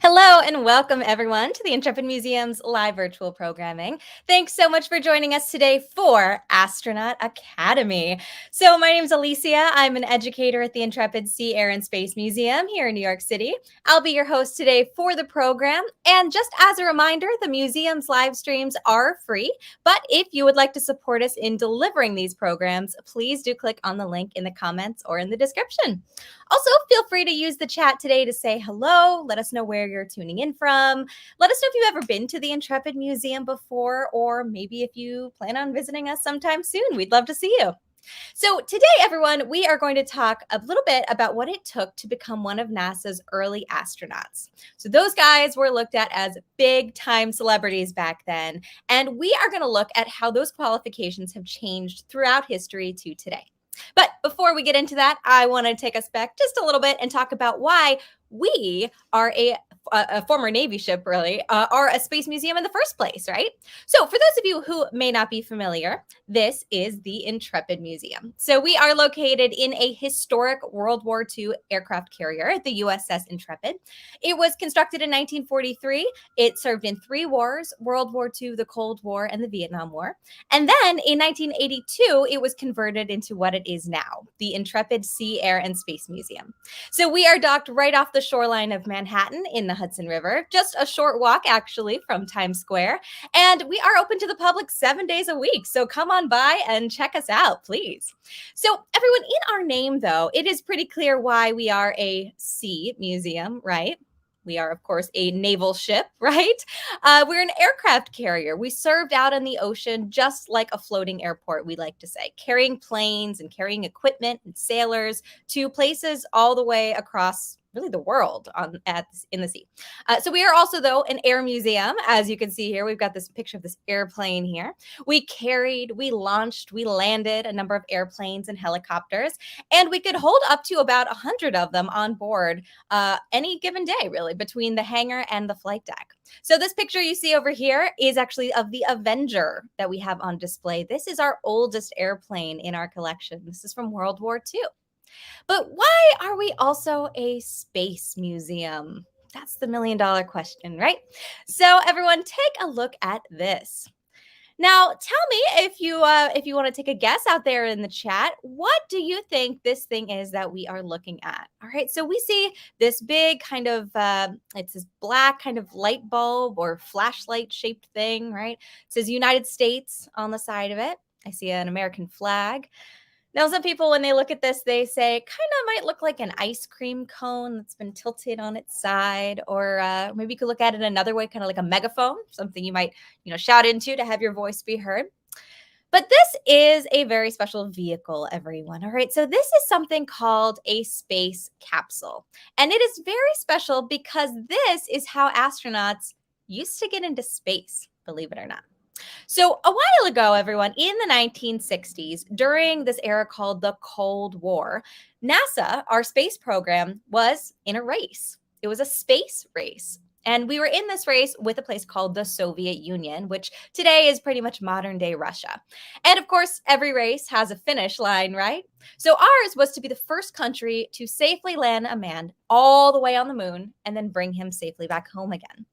Hello and welcome everyone to the Intrepid Museum's live virtual programming. Thanks so much for joining us today for Astronaut Academy. So my name is Alicia. I'm an educator at the Intrepid Sea, Air, and Space Museum here in New York City. I'll be your host today for the program. And just as a reminder, the museum's live streams are free. But if you would like to support us in delivering these programs, please do click on the link in the comments or in the description. Also, feel free to use the chat today to say hello. Let us know where you're tuning in from. Let us know if you've ever been to the Intrepid Museum before, or maybe if you plan on visiting us sometime soon. We'd love to see you. So today, everyone, we are going to talk a little bit about what it took to become one of NASA's early astronauts. So those guys were looked at as big time celebrities back then. And we are going to look at how those qualifications have changed throughout history to today. But before we get into that, I want to take us back just a little bit and talk about why we are a former Navy ship, really, are a space museum in the first place, right? So for those of you who may not be familiar, this is the Intrepid Museum. So we are located in a historic World War II aircraft carrier, the USS Intrepid. It was constructed in 1943. It served in 3 wars, World War II, the Cold War, and the Vietnam War. And then in 1982, it was converted into what it is now, the Intrepid Sea, Air, and Space Museum. So we are docked right off the shoreline of Manhattan in the Hudson River, just a short walk actually from Times Square. And we are open to the public 7 days a week. So come on by and check us out, please. So everyone, in our name, though, it is pretty clear why we are a sea museum, right? We are, of course, a naval ship, right? We're an aircraft carrier. We served out in the ocean just like a floating airport, we like to say, carrying planes and carrying equipment and sailors to places all the way across really the world in the sea. So we are also, though, an air museum. As you can see here, we've got this picture of this airplane here. We carried, we launched, we landed a number of airplanes and helicopters, and we could hold up to about 100 of them on board any given day, really, between the hangar and the flight deck. So this picture you see over here is actually of the Avenger that we have on display. This is our oldest airplane in our collection. This is from World War II. But why are we also a space museum? That's the million-dollar question, right? So everyone, take a look at this. Now, tell me if you want to take a guess out there in the chat, what do you think this thing is that we are looking at? All right, so we see this big kind of, it's this black kind of light bulb or flashlight shaped thing, right? It says United States on the side of it. I see an American flag. Now, some people, when they look at this, they say it kind of might look like an ice cream cone that's been tilted on its side, or maybe you could look at it another way, kind of like a megaphone, something you might, shout into to have your voice be heard. But this is a very special vehicle, everyone. All right, so this is something called a space capsule, and it is very special because this is how astronauts used to get into space, believe it or not. So a while ago, everyone, in the 1960s, during this era called the Cold War, NASA, our space program, was in a race. It was a space race. And we were in this race with a place called the Soviet Union, which today is pretty much modern day Russia. And of course, every race has a finish line, right? So ours was to be the first country to safely land a man all the way on the moon and then bring him safely back home again.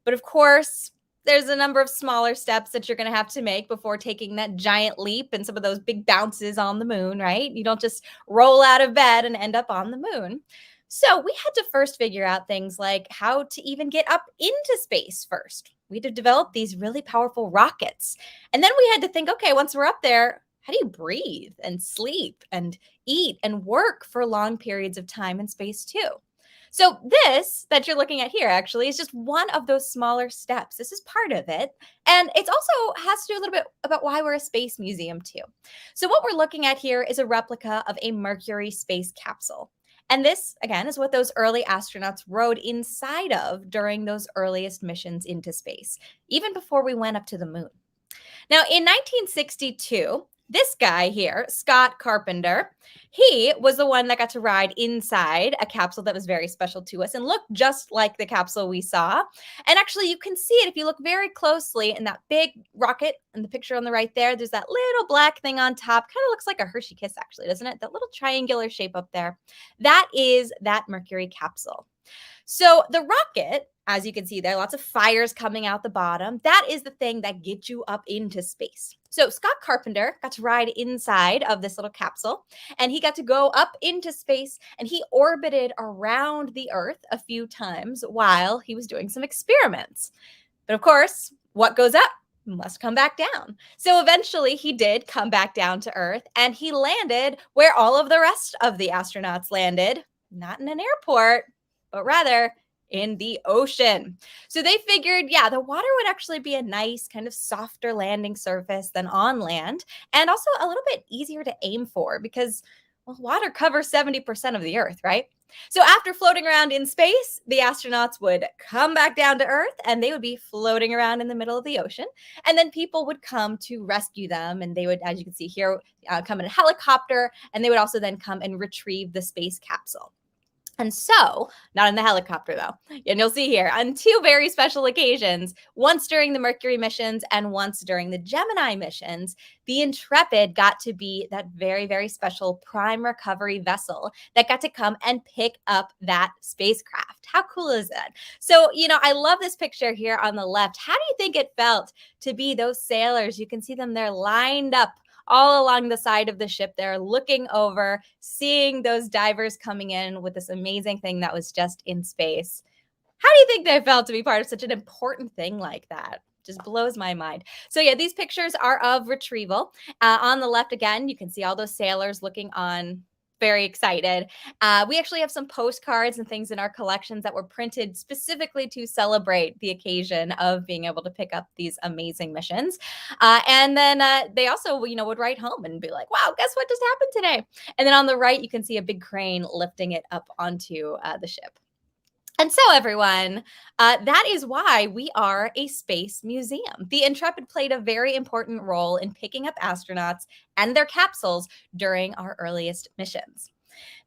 But of course, there's a number of smaller steps that you're going to have to make before taking that giant leap and some of those big bounces on the moon, right? You don't just roll out of bed and end up on the moon. So we had to first figure out things like how to even get up into space first. We had to develop these really powerful rockets. And then we had to think, okay, once we're up there, how do you breathe and sleep and eat and work for long periods of time in space too? So this that you're looking at here actually is just one of those smaller steps. This is part of it. And it also has to do a little bit about why we're a space museum too. So what we're looking at here is a replica of a Mercury space capsule. And this, again, is what those early astronauts rode inside of during those earliest missions into space, even before we went up to the moon. Now, in 1962, this guy here, Scott Carpenter, he was the one that got to ride inside a capsule that was very special to us and looked just like the capsule we saw. And actually, you can see it if you look very closely in that big rocket in the picture on the right there. There's that little black thing on top. Kind of looks like a Hershey Kiss, actually, doesn't it? That little triangular shape up there. That is that Mercury capsule. So the rocket, as you can see there, lots of fires coming out the bottom. That is the thing that gets you up into space. So Scott Carpenter got to ride inside of this little capsule, and he got to go up into space, and he orbited around the Earth a few times while he was doing some experiments. But of course, what goes up must come back down. So eventually he did come back down to Earth, and he landed where all of the rest of the astronauts landed, not in an airport, but rather in the ocean. So they figured, yeah, the water would actually be a nice kind of softer landing surface than on land, and also a little bit easier to aim for because, well, water covers 70% of the Earth, right? So after floating around in space, the astronauts would come back down to Earth, and they would be floating around in the middle of the ocean. And then people would come to rescue them, and they would, as you can see here, come in a helicopter, and they would also then come and retrieve the space capsule. And so, not in the helicopter though, and you'll see here, on two very special occasions, once during the Mercury missions and once during the Gemini missions, the Intrepid got to be that very, very special prime recovery vessel that got to come and pick up that spacecraft. How cool is that? So, I love this picture here on the left. How do you think it felt to be those sailors? You can see them there lined up all along the side of the ship there, looking over, seeing those divers coming in with this amazing thing that was just in space. How do you think they felt to be part of such an important thing like that? Just blows my mind. So yeah, these pictures are of retrieval. On the left, again, you can see all those sailors looking on, very excited. We actually have some postcards and things in our collections that were printed specifically to celebrate the occasion of being able to pick up these amazing missions. And then they also, would write home and be like, wow, guess what just happened today? And then on the right, you can see a big crane lifting it up onto the ship. And so, everyone, that is why we are a space museum. The Intrepid played a very important role in picking up astronauts and their capsules during our earliest missions.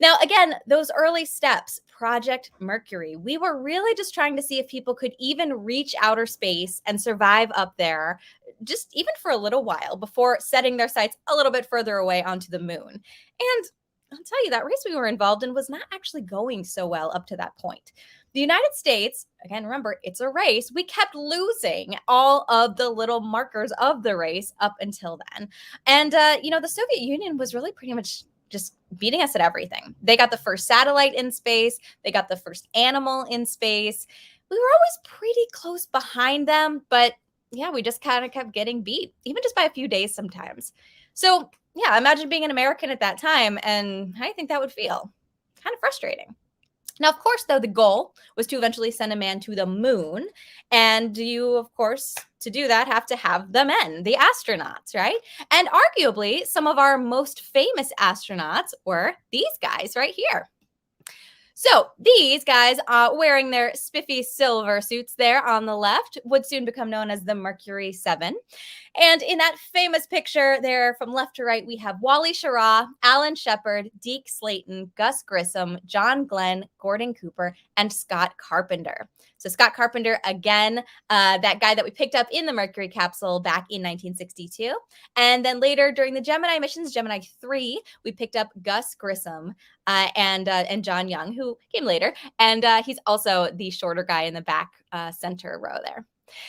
Now, again, those early steps, Project Mercury, we were really just trying to see if people could even reach outer space and survive up there, just even for a little while before setting their sights a little bit further away onto the moon. And I'll tell you, that race we were involved in was not actually going so well up to that point. The United States, again, remember, it's a race. We kept losing all of the little markers of the race up until then. And, the Soviet Union was really pretty much just beating us at everything. They got the first satellite in space. They got the first animal in space. We were always pretty close behind them, but yeah, we just kind of kept getting beat, even just by a few days sometimes. So yeah, imagine being an American at that time, and how do you think that would feel? Kind of frustrating. Now, of course, though, the goal was to eventually send a man to the moon. And you, of course, to do that, have to have the men, the astronauts, right? And arguably, some of our most famous astronauts were these guys right here. So these guys, wearing their spiffy silver suits there on the left, would soon become known as the Mercury Seven. And in that famous picture there from left to right, we have Wally Schirra, Alan Shepard, Deke Slayton, Gus Grissom, John Glenn, Gordon Cooper, and Scott Carpenter. So Scott Carpenter, again, that guy that we picked up in the Mercury capsule back in 1962. And then later during the Gemini missions, Gemini 3, we picked up Gus Grissom and John Young, who came later. And he's also the shorter guy in the back center row there.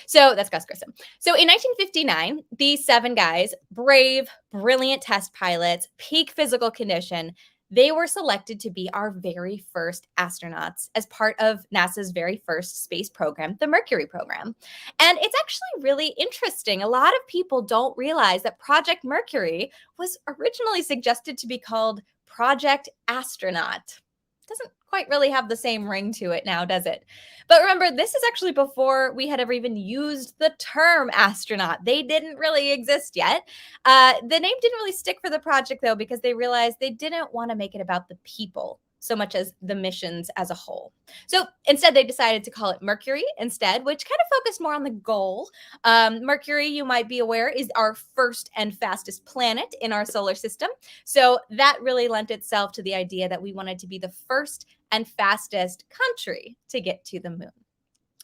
So that's Gus Grissom. So in 1959, these 7 guys, brave, brilliant test pilots, peak physical condition, they were selected to be our very first astronauts as part of NASA's very first space program, the Mercury program. And it's actually really interesting. A lot of people don't realize that Project Mercury was originally suggested to be called Project Astronaut. Doesn't quite really have the same ring to it now, does it? But remember, this is actually before we had ever even used the term astronaut. They didn't really exist yet. The name didn't really stick for the project, though, because they realized they didn't want to make it about the people so much as the missions as a whole. So instead, they decided to call it Mercury instead, which kind of focused more on the goal. Mercury, you might be aware, is our first and fastest planet in our solar system. So that really lent itself to the idea that we wanted to be the first and fastest country to get to the moon.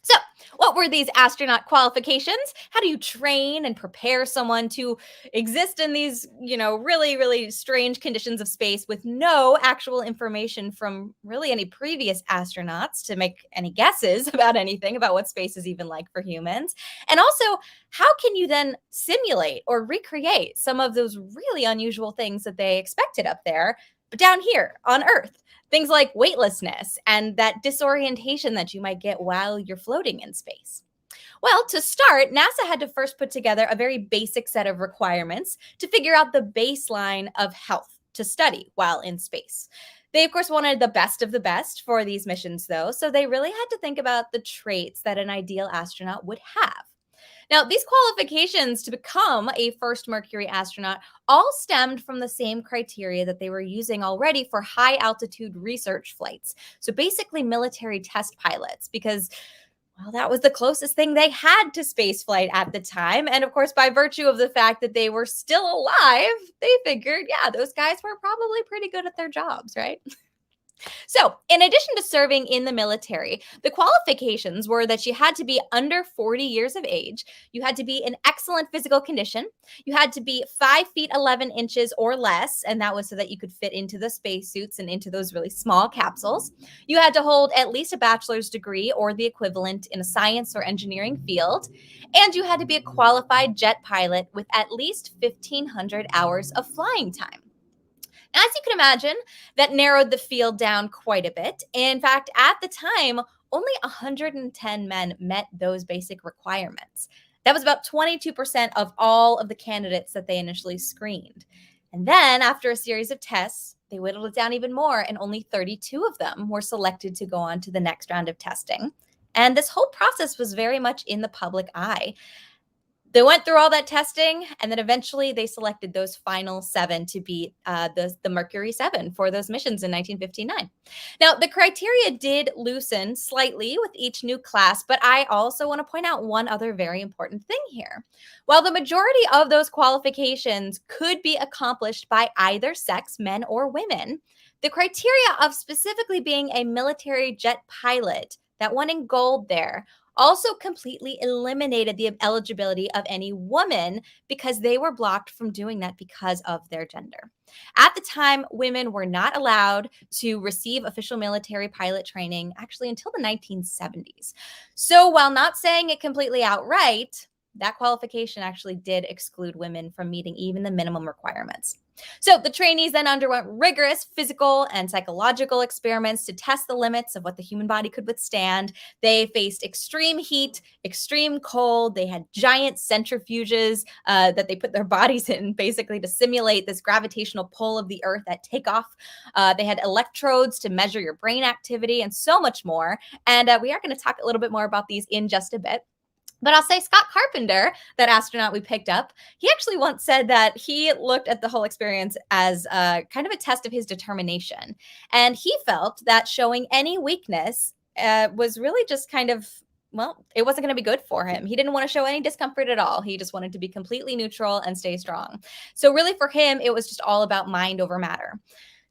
So, what were these astronaut qualifications? How do you train and prepare someone to exist in these, really, really strange conditions of space with no actual information from really any previous astronauts to make any guesses about anything about what space is even like for humans? And also, how can you then simulate or recreate some of those really unusual things that they expected up there, but down here on Earth? Things like weightlessness and that disorientation that you might get while you're floating in space. Well, to start, NASA had to first put together a very basic set of requirements to figure out the baseline of health to study while in space. They, of course, wanted the best of the best for these missions, though, so they really had to think about the traits that an ideal astronaut would have. Now, these qualifications to become a first Mercury astronaut all stemmed from the same criteria that they were using already for high altitude research flights. So basically, military test pilots, because well, that was the closest thing they had to spaceflight at the time. And of course, by virtue of the fact that they were still alive, they figured, yeah, those guys were probably pretty good at their jobs, right? So, in addition to serving in the military, the qualifications were that you had to be under 40 years of age, you had to be in excellent physical condition, you had to be 5 feet 11 inches or less, and that was so that you could fit into the spacesuits and into those really small capsules. You had to hold at least a bachelor's degree or the equivalent in a science or engineering field, and you had to be a qualified jet pilot with at least 1,500 hours of flying time. As you can imagine, that narrowed the field down quite a bit. In fact, at the time, only 110 men met those basic requirements. That was about 22% of all of the candidates that they initially screened. And then, after a series of tests, they whittled it down even more, and only 32 of them were selected to go on to the next round of testing. And this whole process was very much in the public eye. They went through all that testing, and then eventually they selected those final 7 to be the Mercury 7 for those missions in 1959. Now, the criteria did loosen slightly with each new class, but I also want to point out one other very important thing here. While the majority of those qualifications could be accomplished by either sex, men or women, the criteria of specifically being a military jet pilot, that one in gold there, also completely eliminated the eligibility of any woman because they were blocked from doing that because of their gender. At the time, women were not allowed to receive official military pilot training actually until the 1970s. So while not saying it completely outright, that qualification actually did exclude women from meeting even the minimum requirements. So the trainees then underwent rigorous physical and psychological experiments to test the limits of what the human body could withstand. They faced extreme heat, extreme cold. They had giant centrifuges that they put their bodies in basically to simulate this gravitational pull of the Earth at takeoff. They had electrodes to measure your brain activity and so much more. And we are going to talk a little bit more about these in just a bit. But I'll say Scott Carpenter, that astronaut we picked up, he actually once said that he looked at the whole experience as kind of a test of his determination. And he felt that showing any weakness was really just kind of, well, it wasn't going to be good for him. He didn't want to show any discomfort at all. He just wanted to be completely neutral and stay strong. So really for him, it was just all about mind over matter.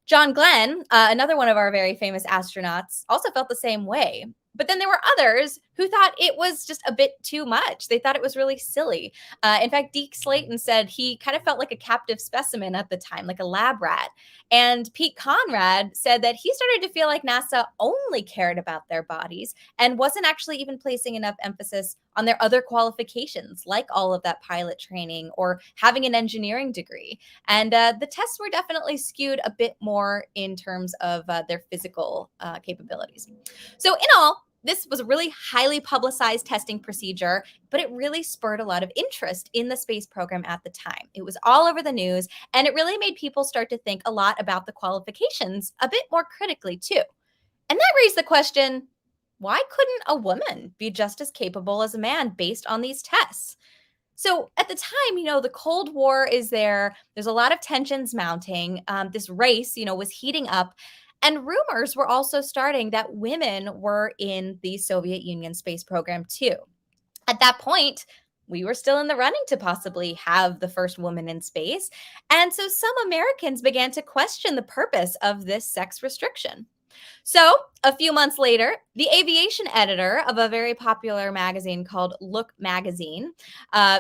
John Glenn, another one of our very famous astronauts, also felt the same way. But then there were others who thought it was just a bit too much. They thought it was really silly. In fact, Deke Slayton said he kind of felt like a captive specimen at the time, like a lab rat. And Pete Conrad said that he started to feel like NASA only cared about their bodies and wasn't actually even placing enough emphasis on their other qualifications, like all of that pilot training or having an engineering degree. And the tests were definitely skewed a bit more in terms of their physical capabilities. So in all, this was a really highly publicized testing procedure, but it really spurred a lot of interest in the space program at the time. It was all over the news, and it really made people start to think a lot about the qualifications a bit more critically, too. And that raised the question, why couldn't a woman be just as capable as a man based on these tests? So at the time, the Cold War is there. There's a lot of tensions mounting. This race, was heating up. And rumors were also starting that women were in the Soviet Union space program too. At that point, we were still in the running to possibly have the first woman in space. And so some Americans began to question the purpose of this sex restriction. So A few months later, the aviation editor of a very popular magazine called Look Magazine,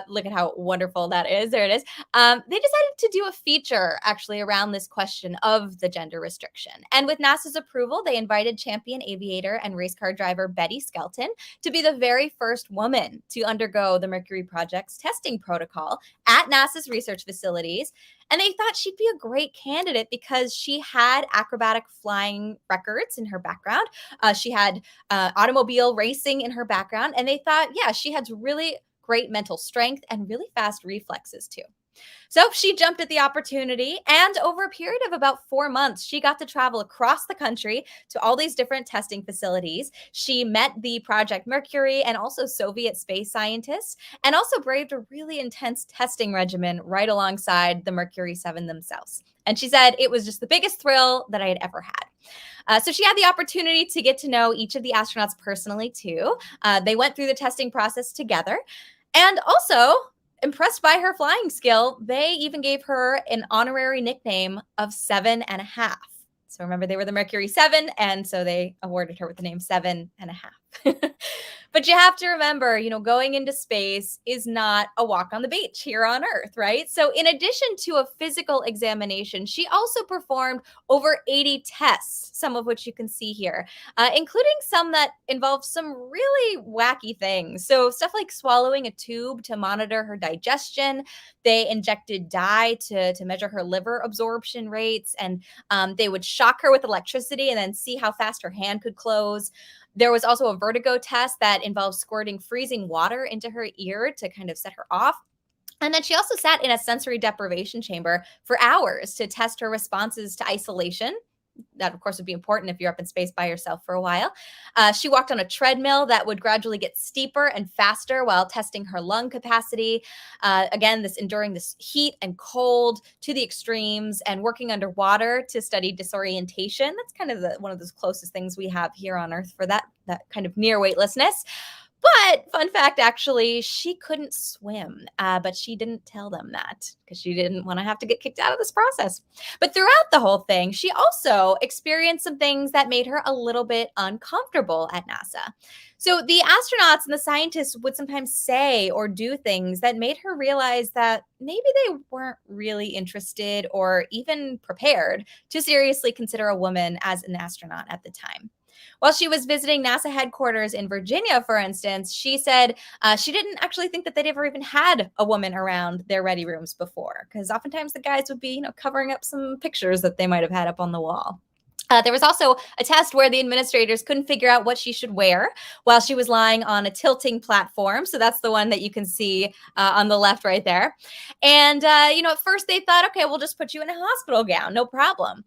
look at how wonderful that is. There it is. They decided to do a feature actually around this question of the gender restriction. And with NASA's approval, they invited champion aviator and race car driver Betty Skelton to be the very first woman to undergo the Mercury project's testing protocol at NASA's research facilities. And they thought she'd be a great candidate because she had acrobatic flying records in her background. She had automobile racing in her background. And they thought, yeah, she had really great mental strength and really fast reflexes too. So she jumped at the opportunity, and over a period of about 4 months, she got to travel across the country to all these different testing facilities. She met the Project Mercury and also Soviet space scientists, and also braved a really intense testing regimen right alongside the Mercury 7 themselves. And she said it was just the biggest thrill that I had ever had. So she had the opportunity to get to know each of the astronauts personally, too. They went through the testing process together. And also, impressed by her flying skill, they even gave her an honorary nickname of 7.5. So remember, they were the Mercury 7, and so they awarded her with the name 7.5. But you have to remember, going into space is not a walk on the beach here on Earth, right? So in addition to a physical examination, she also performed over 80 tests, some of which you can see here, including some that involved some really wacky things. So stuff like swallowing a tube to monitor her digestion. They injected dye to measure her liver absorption rates, and they would shock her with electricity and then see how fast her hand could close. There was also a vertigo test that involved squirting freezing water into her ear to kind of set her off. And then she also sat in a sensory deprivation chamber for hours to test her responses to isolation. That, of course, would be important if you're up in space by yourself for a while. She walked on a treadmill that would gradually get steeper and faster while testing her lung capacity. Again, enduring this heat and cold to the extremes, and working underwater to study disorientation. That's kind of one of those closest things we have here on Earth for that kind of near weightlessness. But fun fact, actually, she couldn't swim, but she didn't tell them that because she didn't want to have to get kicked out of this process. But throughout the whole thing, she also experienced some things that made her a little bit uncomfortable at NASA. So the astronauts and the scientists would sometimes say or do things that made her realize that maybe they weren't really interested or even prepared to seriously consider a woman as an astronaut at the time. While she was visiting NASA headquarters in Virginia, for instance, she said she didn't actually think that they'd ever even had a woman around their ready rooms before, because oftentimes the guys would be, covering up some pictures that they might have had up on the wall. There was also a test where the administrators couldn't figure out what she should wear while she was lying on a tilting platform. So that's the one that you can see on the left right there. And, at first they thought, okay, we'll just put you in a hospital gown, no problem.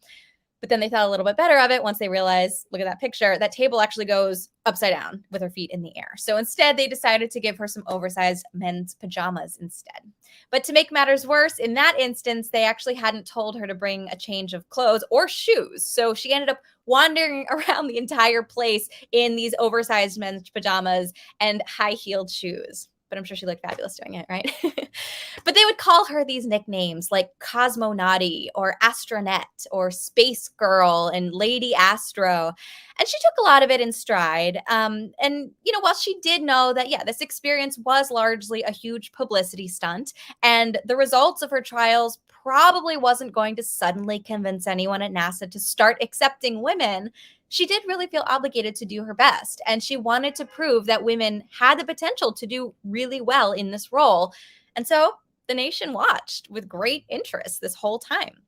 But then they thought a little bit better of it once they realized, look at that picture, that table actually goes upside down with her feet in the air. So instead, they decided to give her some oversized men's pajamas instead. But to make matters worse, in that instance, they actually hadn't told her to bring a change of clothes or shoes. So she ended up wandering around the entire place in these oversized men's pajamas and high-heeled shoes. But I'm sure she looked fabulous doing it, right? But they would call her these nicknames like Cosmonauty or Astronaut or Space Girl and Lady Astro. And she took a lot of it in stride. While she did know that, this experience was largely a huge publicity stunt, and the results of her trials probably wasn't going to suddenly convince anyone at NASA to start accepting women, she did really feel obligated to do her best. And she wanted to prove that women had the potential to do really well in this role. And so the nation watched with great interest this whole time.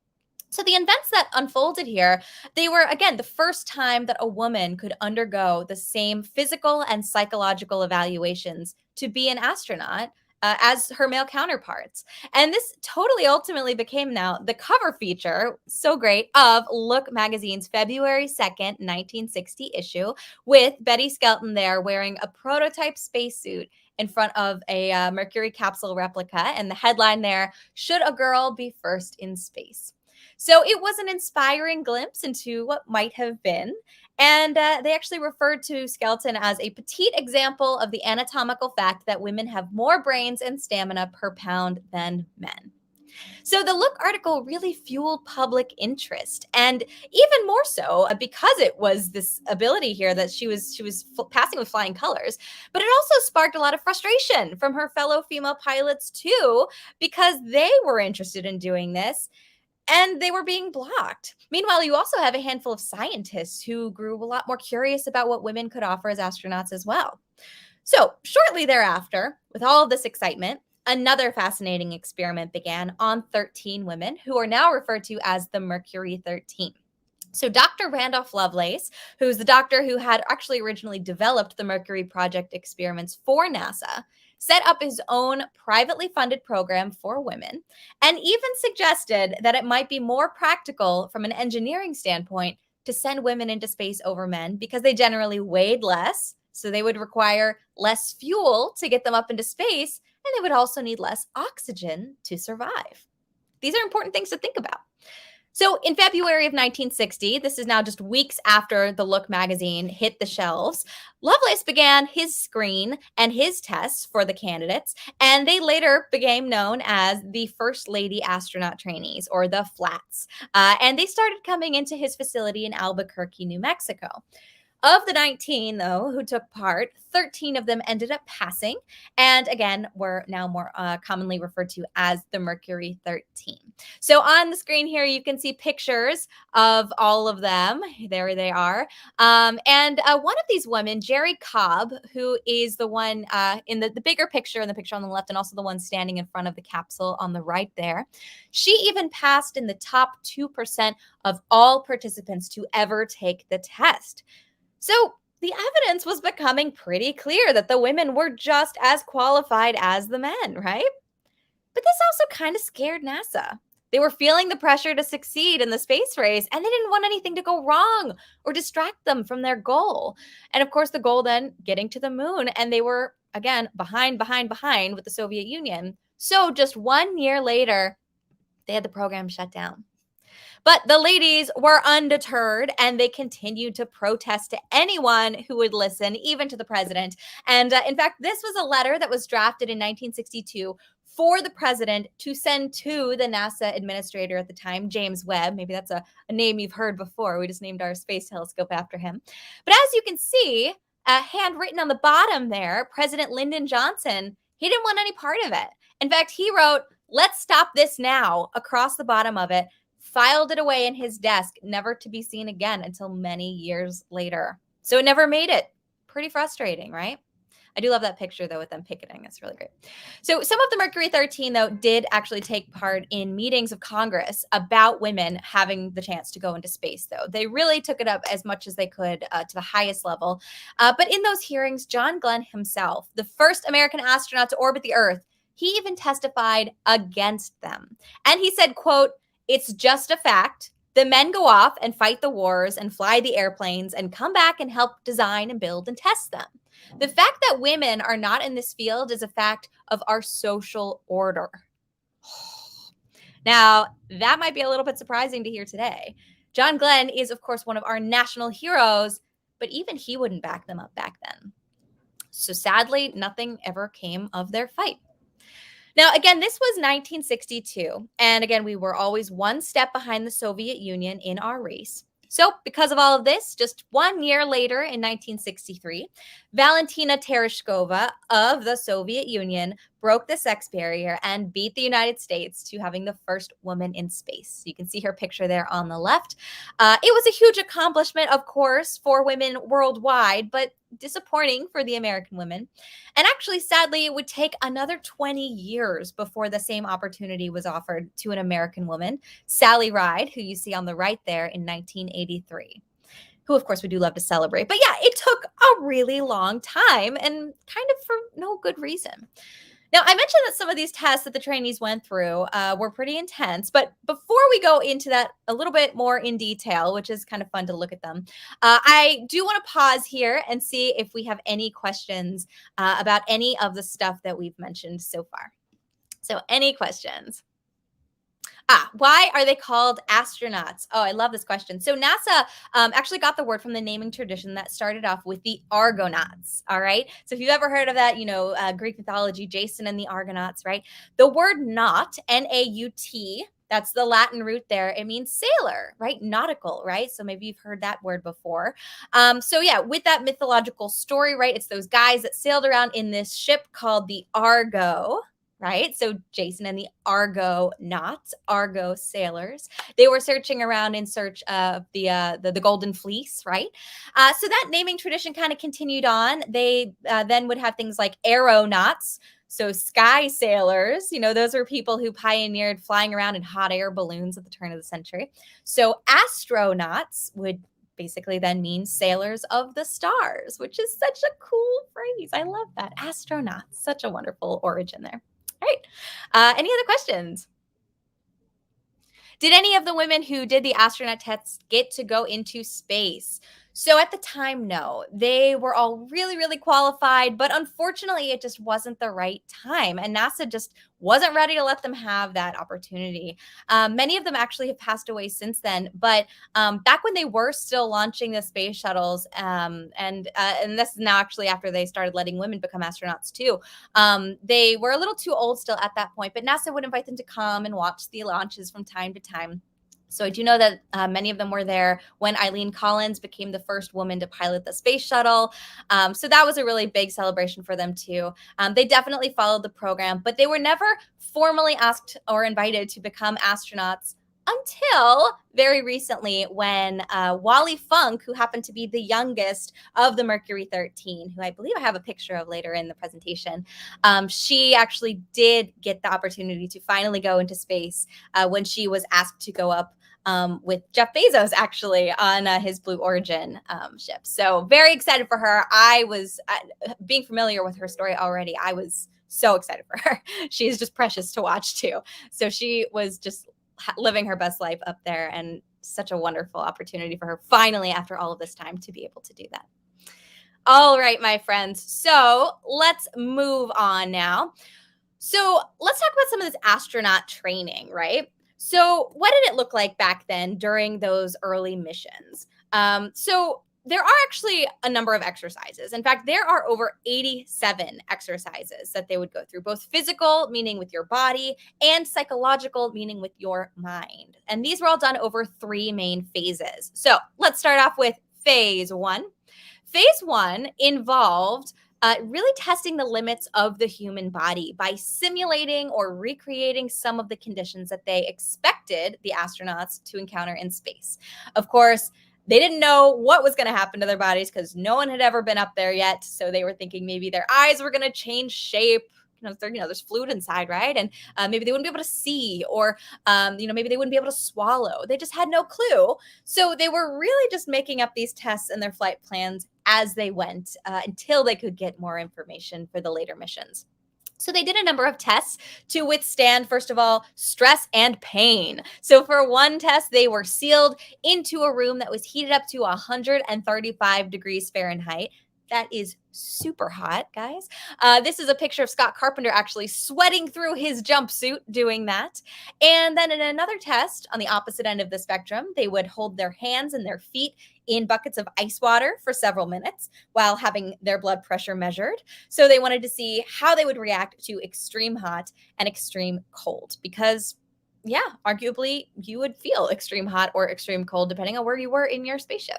So the events that unfolded here, they were, again, the first time that a woman could undergo the same physical and psychological evaluations to be an astronaut as her male counterparts. And this totally ultimately became now the cover feature, so great, of Look magazine's February 2nd, 1960 issue, with Betty Skelton there wearing a prototype spacesuit in front of a Mercury capsule replica. And the headline there, "Should a Girl Be First in Space?" So it was an inspiring glimpse into what might have been. And they actually referred to Skelton as a petite example of the anatomical fact that women have more brains and stamina per pound than men. So the Look article really fueled public interest, and even more so because it was this ability here that she was passing with flying colors. But it also sparked a lot of frustration from her fellow female pilots too, because they were interested in doing this and they were being blocked. Meanwhile, you also have a handful of scientists who grew a lot more curious about what women could offer as astronauts as well. So, shortly thereafter, with all of this excitement, another fascinating experiment began on 13 women who are now referred to as the Mercury 13. So, Dr. Randolph Lovelace, who's the doctor who had actually originally developed the Mercury Project experiments for NASA, set up his own privately funded program for women and even suggested that it might be more practical from an engineering standpoint to send women into space over men because they generally weighed less. So they would require less fuel to get them up into space, and they would also need less oxygen to survive. These are important things to think about. So in February of 1960, this is now just weeks after the Look magazine hit the shelves, Lovelace began his screen and his tests for the candidates, and they later became known as the First Lady Astronaut Trainees, or the FLATs. And they started coming into his facility in Albuquerque, New Mexico. Of the 19, though, who took part, 13 of them ended up passing, and again, were now more commonly referred to as the Mercury 13. So on the screen here, you can see pictures of all of them. There they are. And one of these women, Jerry Cobb, who is the one in the bigger picture, in the picture on the left, and also the one standing in front of the capsule on the right there, she even passed in the top 2% of all participants to ever take the test. So the evidence was becoming pretty clear that the women were just as qualified as the men, right? But this also kind of scared NASA. They were feeling the pressure to succeed in the space race, and they didn't want anything to go wrong or distract them from their goal. And of course, the goal then getting to the moon, and they were, again, behind with the Soviet Union. So just 1 year later, they had the program shut down. But the ladies were undeterred, and they continued to protest to anyone who would listen, even to the president. And in fact, this was a letter that was drafted in 1962 for the president to send to the NASA administrator at the time, James Webb. Maybe that's a name you've heard before. We just named our space telescope after him. But as you can see, handwritten on the bottom there, President Lyndon Johnson, he didn't want any part of it. In fact, he wrote, "Let's stop this now," across the bottom of it, filed it away in his desk, never to be seen again until many years later. So it never made it. Pretty frustrating, right? I do love that picture, though, with them picketing. That's really great. So some of the Mercury 13, though, did actually take part in meetings of Congress about women having the chance to go into space, though. They really took it up as much as they could to the highest level. But in those hearings, John Glenn himself, the first American astronaut to orbit the Earth, he even testified against them. And he said, quote, "It's just a fact. The men go off and fight the wars and fly the airplanes and come back and help design and build and test them. The fact that women are not in this field is a fact of our social order." Now, that might be a little bit surprising to hear today. John Glenn is, of course, one of our national heroes, but even he wouldn't back them up back then. So sadly, nothing ever came of their fight. Now, again, this was 1962. And again, we were always one step behind the Soviet Union in our race. So because of all of this, just 1 year later in 1963, Valentina Tereshkova of the Soviet Union broke the sex barrier and beat the United States to having the first woman in space. You can see her picture there on the left. It was a huge accomplishment, of course, for women worldwide, but disappointing for the American women. And actually, sadly, it would take another 20 years before the same opportunity was offered to an American woman, Sally Ride, who you see on the right there in 1983. Who, of course, we do love to celebrate. But yeah, it took a really long time and kind of for no good reason. Now, I mentioned that some of these tests that the trainees went through were pretty intense, but before we go into that a little bit more in detail, which is kind of fun to look at them, I do want to pause here and see if we have any questions about any of the stuff that we've mentioned so far. So any questions? Why are they called astronauts? Oh, I love this question. So NASA actually got the word from the naming tradition that started off with the Argonauts. All right. So if you've ever heard of that, Greek mythology, Jason and the Argonauts, right? The word naut, N-A-U-T, that's the Latin root there. It means sailor, right? Nautical, right? So maybe you've heard that word before. So yeah, with that mythological story, right? It's those guys that sailed around in this ship called the Argo, right? So Jason and the Argonauts, Argo sailors, they were searching around in search of the Golden Fleece, right? So that naming tradition kind of continued on. They then would have things like aeronauts. So sky sailors, those were people who pioneered flying around in hot air balloons at the turn of the century. So astronauts would basically then mean sailors of the stars, which is such a cool phrase. I love that. Astronauts, such a wonderful origin there. All right. Any other questions? Did any of the women who did the astronaut tests get to go into space? So at the time, no. They were all really, really qualified, but unfortunately, it just wasn't the right time. And NASA just wasn't ready to let them have that opportunity. Many of them actually have passed away since then. But back when they were still launching the space shuttles, and this is now actually after they started letting women become astronauts too, they were a little too old still at that point, but NASA would invite them to come and watch the launches from time to time. So I do know that many of them were there when Eileen Collins became the first woman to pilot the space shuttle. So that was a really big celebration for them too. They definitely followed the program, but they were never formally asked or invited to become astronauts until very recently when Wally Funk, who happened to be the youngest of the Mercury 13, who I believe I have a picture of later in the presentation, she actually did get the opportunity to finally go into space when she was asked to go up with Jeff Bezos actually on his Blue Origin ship. So very excited for her. I was being familiar with her story already. I was so excited for her. She's just precious to watch too. So she was just living her best life up there, and such a wonderful opportunity for her finally after all of this time to be able to do that. All right, my friends. So let's move on now. So let's talk about some of this astronaut training, right? So what did it look like back then during those early missions? So there are actually a number of exercises. In fact, there are over 87 exercises that they would go through, both physical, meaning with your body, and psychological, meaning with your mind. And these were all done over 3 main phases. So let's start off with phase 1. Phase 1 involved really testing the limits of the human body by simulating or recreating some of the conditions that they expected the astronauts to encounter in space. Of course, they didn't know what was going to happen to their bodies because no one had ever been up there yet. So they were thinking maybe their eyes were going to change shape. There's fluid inside, right? And maybe they wouldn't be able to see, or maybe they wouldn't be able to swallow. They just had no clue. So they were really just making up these tests and their flight plans as they went until they could get more information for the later missions. So they did a number of tests to withstand, first of all, stress and pain. So for one test, they were sealed into a room that was heated up to 135 degrees Fahrenheit. That is super hot, guys. This is a picture of Scott Carpenter actually sweating through his jumpsuit doing that. And then in another test on the opposite end of the spectrum, they would hold their hands and their feet in buckets of ice water for several minutes while having their blood pressure measured. So they wanted to see how they would react to extreme hot and extreme cold, because arguably you would feel extreme hot or extreme cold depending on where you were in your spaceship.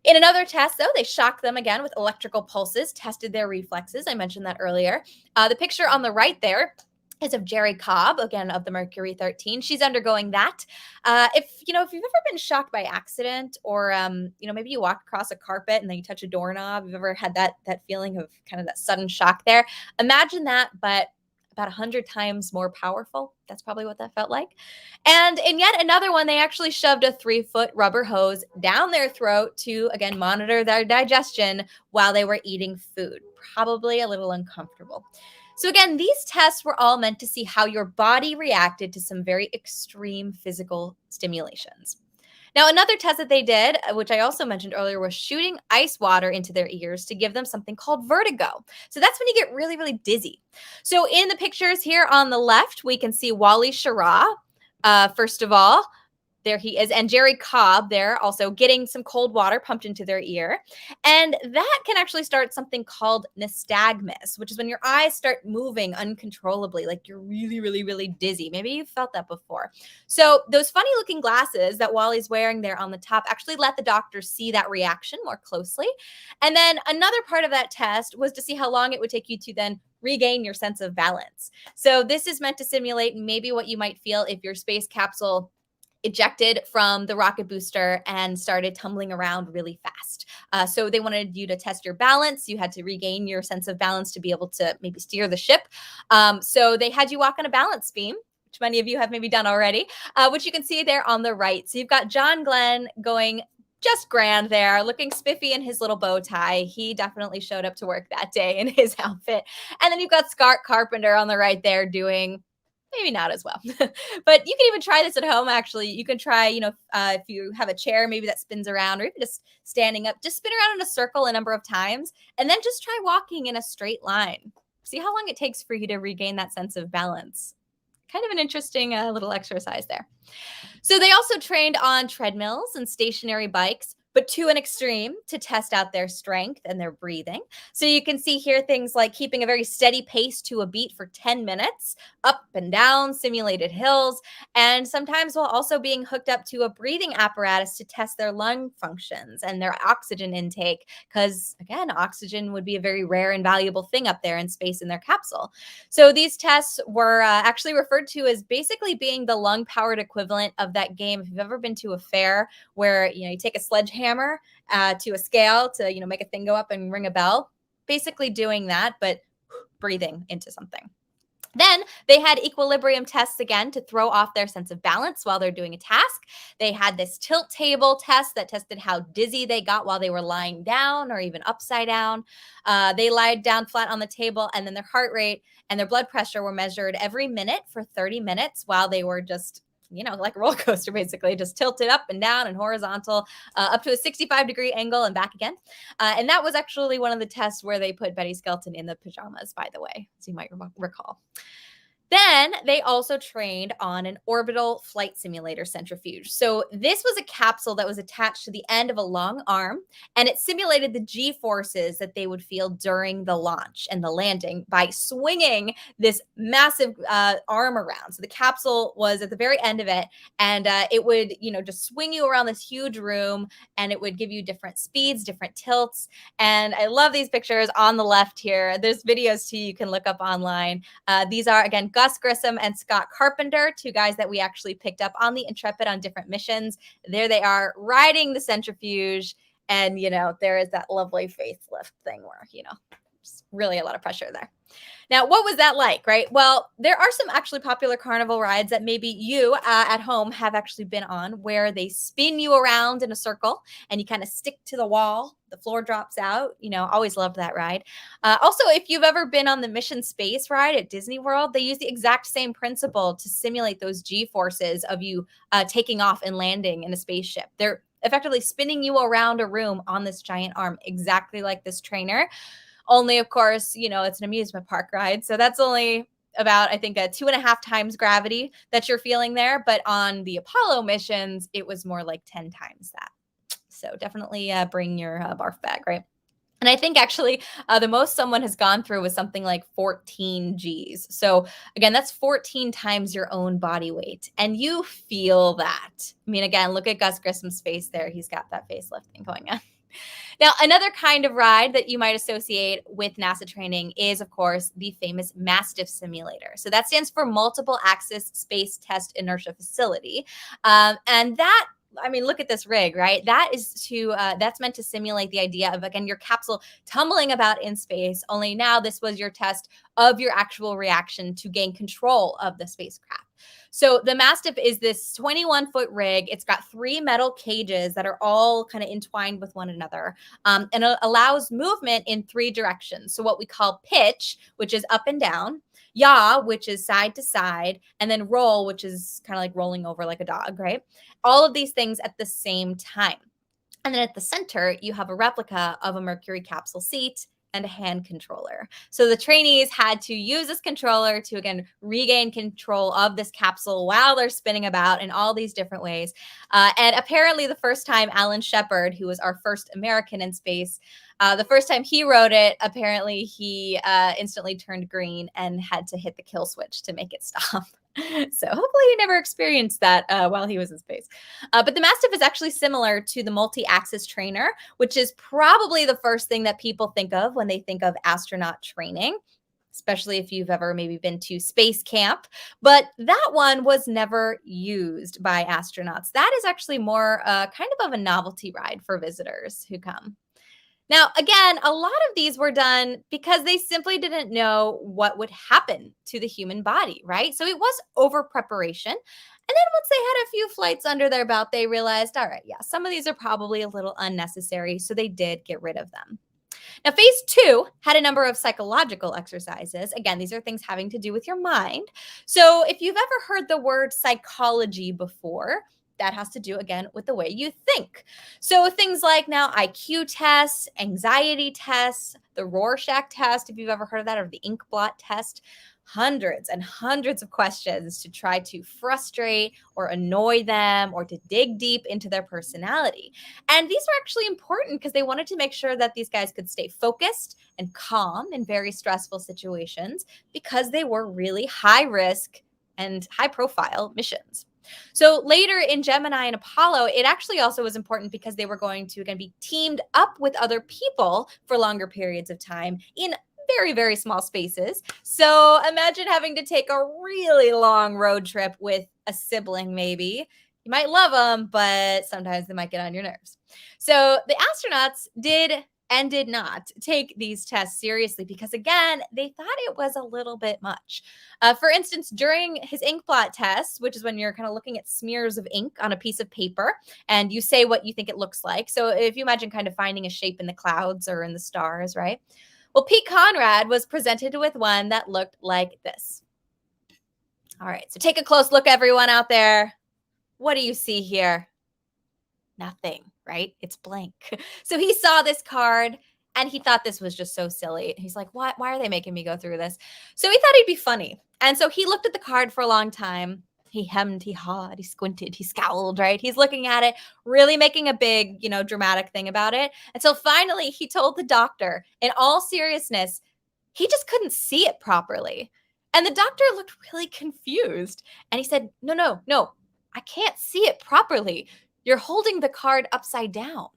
In another test, though, they shocked them again with electrical pulses, tested their reflexes. I mentioned that earlier. The picture on the right there is of Jerry Cobb, again, of the Mercury 13. She's undergoing that. If you've ever been shocked by accident, or, maybe you walk across a carpet and then you touch a doorknob, you've ever had that feeling of kind of that sudden shock there. Imagine that, but about 100 times more powerful. That's probably what that felt like. And in yet another one, they actually shoved a 3-foot rubber hose down their throat to, again, monitor their digestion while they were eating food. Probably a little uncomfortable. So again, these tests were all meant to see how your body reacted to some very extreme physical stimulations. Now, another test that they did, which I also mentioned earlier, was shooting ice water into their ears to give them something called vertigo. So that's when you get really, really dizzy. So in the pictures here on the left, we can see Wally Schirra, First of all, there he is. And Jerry Cobb there also getting some cold water pumped into their ear. And that can actually start something called nystagmus, which is when your eyes start moving uncontrollably, like you're really, really, really dizzy. Maybe you've felt that before. So those funny looking glasses that Wally's wearing there on the top actually let the doctors see that reaction more closely. And then another part of that test was to see how long it would take you to then regain your sense of balance. So this is meant to simulate maybe what you might feel if your space capsule ejected from the rocket booster and started tumbling around really fast. So they wanted you to test your balance. You had to regain your sense of balance to be able to maybe steer the ship. So they had you walk on a balance beam, which many of you have maybe done already, which you can see there on the right. So you've got John Glenn going just grand there, looking spiffy in his little bow tie. He definitely showed up to work that day in his outfit. And then you've got Scott Carpenter on the right there doing maybe not as well. But you can even try this at home, actually. You can try, if you have a chair maybe that spins around, or even just standing up, just spin around in a circle a number of times, and then just try walking in a straight line. See how long it takes for you to regain that sense of balance. Kind of an interesting little exercise there. So they also trained on treadmills and stationary bikes, but to an extreme to test out their strength and their breathing. So you can see here things like keeping a very steady pace to a beat for 10 minutes, up and down simulated hills, and sometimes while also being hooked up to a breathing apparatus to test their lung functions and their oxygen intake, because again, oxygen would be a very rare and valuable thing up there in space in their capsule. So these tests were actually referred to as basically being the lung-powered equivalent of that game. If you've ever been to a fair where you take a sledgehammer to a scale to make a thing go up and ring a bell, basically doing that, but breathing into something. Then they had equilibrium tests again to throw off their sense of balance while they're doing a task. They had this tilt table test that tested how dizzy they got while they were lying down or even upside down. They lied down flat on the table, and then their heart rate and their blood pressure were measured every minute for 30 minutes while they were just like a roller coaster, basically, just tilted up and down and horizontal, up to a 65-degree angle and back again. And that was actually one of the tests where they put Betty Skelton in the pajamas, by the way, as you might recall. Then they also trained on an orbital flight simulator centrifuge. So this was a capsule that was attached to the end of a long arm, and it simulated the G-forces that they would feel during the launch and the landing by swinging this massive arm around. So the capsule was at the very end of it, and it would, just swing you around this huge room, and it would give you different speeds, different tilts. And I love these pictures on the left here. There's videos too you can look up online. These are, again, Gus Grissom and Scott Carpenter, two guys that we actually picked up on the Intrepid on different missions. There they are riding the centrifuge. And, there is that lovely facelift thing where, really a lot of pressure there. Now, what was that like, right? Well, there are some actually popular carnival rides that maybe you at home have actually been on, where they spin you around in a circle and you kind of stick to the wall. The floor drops out. Always loved that ride. Also, if you've ever been on the Mission Space ride at Disney World, they use the exact same principle to simulate those G-forces of you taking off and landing in a spaceship. They're effectively spinning you around a room on this giant arm, exactly like this trainer. Only, of course, it's an amusement park ride. So that's only about, I think, a 2.5 times gravity that you're feeling there. But on the Apollo missions, it was more like 10 times that. So definitely bring your barf bag, right? And I think actually the most someone has gone through was something like 14 Gs. So again, that's 14 times your own body weight. And you feel that. I mean, again, look at Gus Grissom's face there. He's got that facelift thing going on. Now, another kind of ride that you might associate with NASA training is, of course, the famous MASTIF simulator. So that stands for Multiple Axis Space Test Inertia Facility. And that, look at this rig, right? That's meant to simulate the idea of, again, your capsule tumbling about in space, only now this was your test of your actual reaction to gain control of the spacecraft. So the MASTIF is this 21-foot rig. It's got 3 metal cages that are all kind of entwined with one another. And it allows movement in 3 directions. So what we call pitch, which is up and down, yaw, which is side to side, and then roll, which is kind of like rolling over like a dog, right? All of these things at the same time. And then at the center, you have a replica of a Mercury capsule seat and a hand controller. So the trainees had to use this controller to, again, regain control of this capsule while they're spinning about in all these different ways. And apparently the first time Alan Shepard, who was our first American in space, the first time he wrote it, apparently he instantly turned green and had to hit the kill switch to make it stop. So hopefully he never experienced that while he was in space. But the Mastiff is actually similar to the multi-axis trainer, which is probably the first thing that people think of when they think of astronaut training, especially if you've ever maybe been to space camp. But that one was never used by astronauts. That is actually more kind of a novelty ride for visitors who come. Now, again, a lot of these were done because they simply didn't know what would happen to the human body, right? So it was over preparation. And then once they had a few flights under their belt, they realized, all right, yeah, some of these are probably a little unnecessary. So they did get rid of them. Now, phase 2 had a number of psychological exercises. Again, these are things having to do with your mind. So if you've ever heard the word psychology before, that has to do, again, with the way you think. So things like now IQ tests, anxiety tests, the Rorschach test, if you've ever heard of that, or the Inkblot test, hundreds and hundreds of questions to try to frustrate or annoy them or to dig deep into their personality. And these were actually important because they wanted to make sure that these guys could stay focused and calm in very stressful situations because they were really high risk and high profile missions. So later in Gemini and Apollo, it actually also was important because they were going to, again, be teamed up with other people for longer periods of time in very, very small spaces. So imagine having to take a really long road trip with a sibling, maybe. You might love them, but sometimes they might get on your nerves. So the astronauts did and did not take these tests seriously because, again, they thought it was a little bit much. For instance, during his Inkblot test, which is when you're kind of looking at smears of ink on a piece of paper and you say what you think it looks like. So if you imagine kind of finding a shape in the clouds or in the stars, right? Well, Pete Conrad was presented with one that looked like this. All right, so take a close look, everyone out there. What do you see here? Nothing, right? It's blank. So he saw this card and he thought this was just so silly. He's like, why are they making me go through this? So he thought he'd be funny. And so he looked at the card for a long time. He hemmed, he hawed, he squinted, he scowled, right? He's looking at it, really making a big, dramatic thing about it. Until finally he told the doctor, in all seriousness, he just couldn't see it properly. And the doctor looked really confused. And he said, no, I can't see it properly. You're holding the card upside down,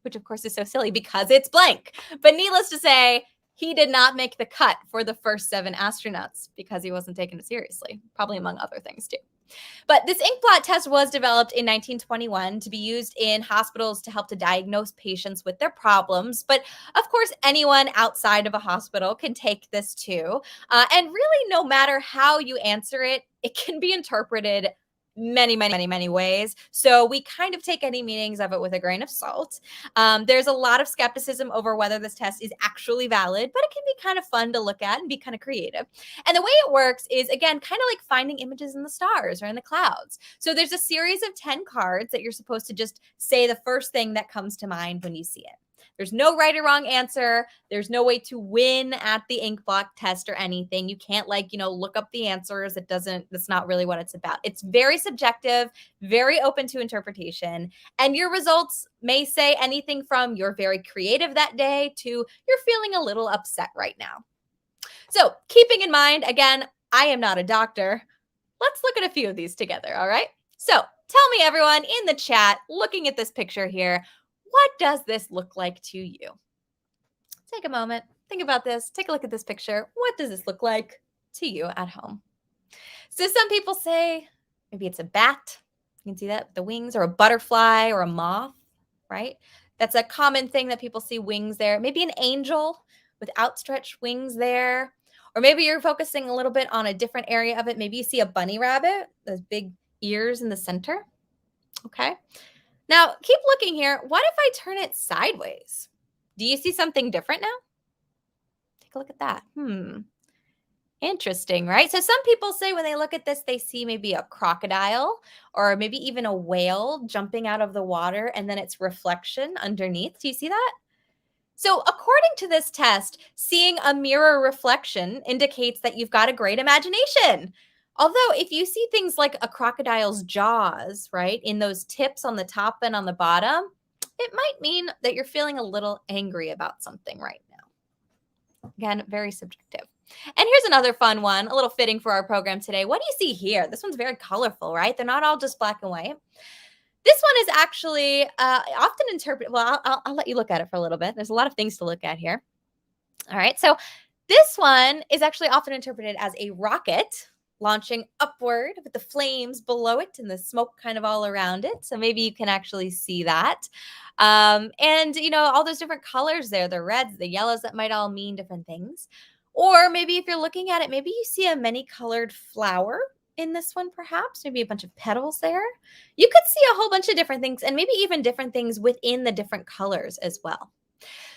which of course is so silly because it's blank. But needless to say, he did not make the cut for the first 7 astronauts because he wasn't taking it seriously, probably among other things too. But this Inkblot test was developed in 1921 to be used in hospitals to help to diagnose patients with their problems. But of course, anyone outside of a hospital can take this too. And really, no matter how you answer it, it can be interpreted many ways. So we kind of take any meanings of it with a grain of salt. There's a lot of skepticism over whether this test is actually valid, but it can be kind of fun to look at and be kind of creative. And the way it works is, again, kind of like finding images in the stars or in the clouds. So there's a series of 10 cards that you're supposed to just say the first thing that comes to mind when you see it. There's no right or wrong answer. There's no way to win at the Inkblot test or anything. You can't look up the answers. That's not really what it's about. It's very subjective, very open to interpretation. And your results may say anything from you're very creative that day to you're feeling a little upset right now. So keeping in mind, again, I am not a doctor. Let's look at a few of these together, all right? So tell me, everyone in the chat, looking at this picture here, what does this look like to you? Take a moment, think about this, take a look at this picture. What does this look like to you at home? So some people say maybe it's a bat. You can see that, the wings, or a butterfly or a moth, right? That's a common thing that people see wings there. Maybe an angel with outstretched wings there. Or maybe you're focusing a little bit on a different area of it. Maybe you see a bunny rabbit, those big ears in the center. Okay. Now, keep looking here. What if I turn it sideways? Do you see something different now? Take a look at that. Interesting, right? So some people say when they look at this, they see maybe a crocodile or maybe even a whale jumping out of the water and then its reflection underneath. Do you see that? So, according to this test, seeing a mirror reflection indicates that you've got a great imagination. Although, if you see things like a crocodile's jaws, right, in those tips on the top and on the bottom, it might mean that you're feeling a little angry about something right now. Again, very subjective. And here's another fun one, a little fitting for our program today. What do you see here? This one's very colorful, right? They're not all just black and white. This one is actually often interpreted. Well, I'll let you look at it for a little bit. There's a lot of things to look at here. All right. So this one is actually often interpreted as a rocket launching upward with the flames below it and the smoke kind of all around it. So maybe you can actually see that. And, all those different colors there, the reds, the yellows, that might all mean different things. Or maybe if you're looking at it, maybe you see a many-colored flower in this one, perhaps, maybe a bunch of petals there. You could see a whole bunch of different things and maybe even different things within the different colors as well.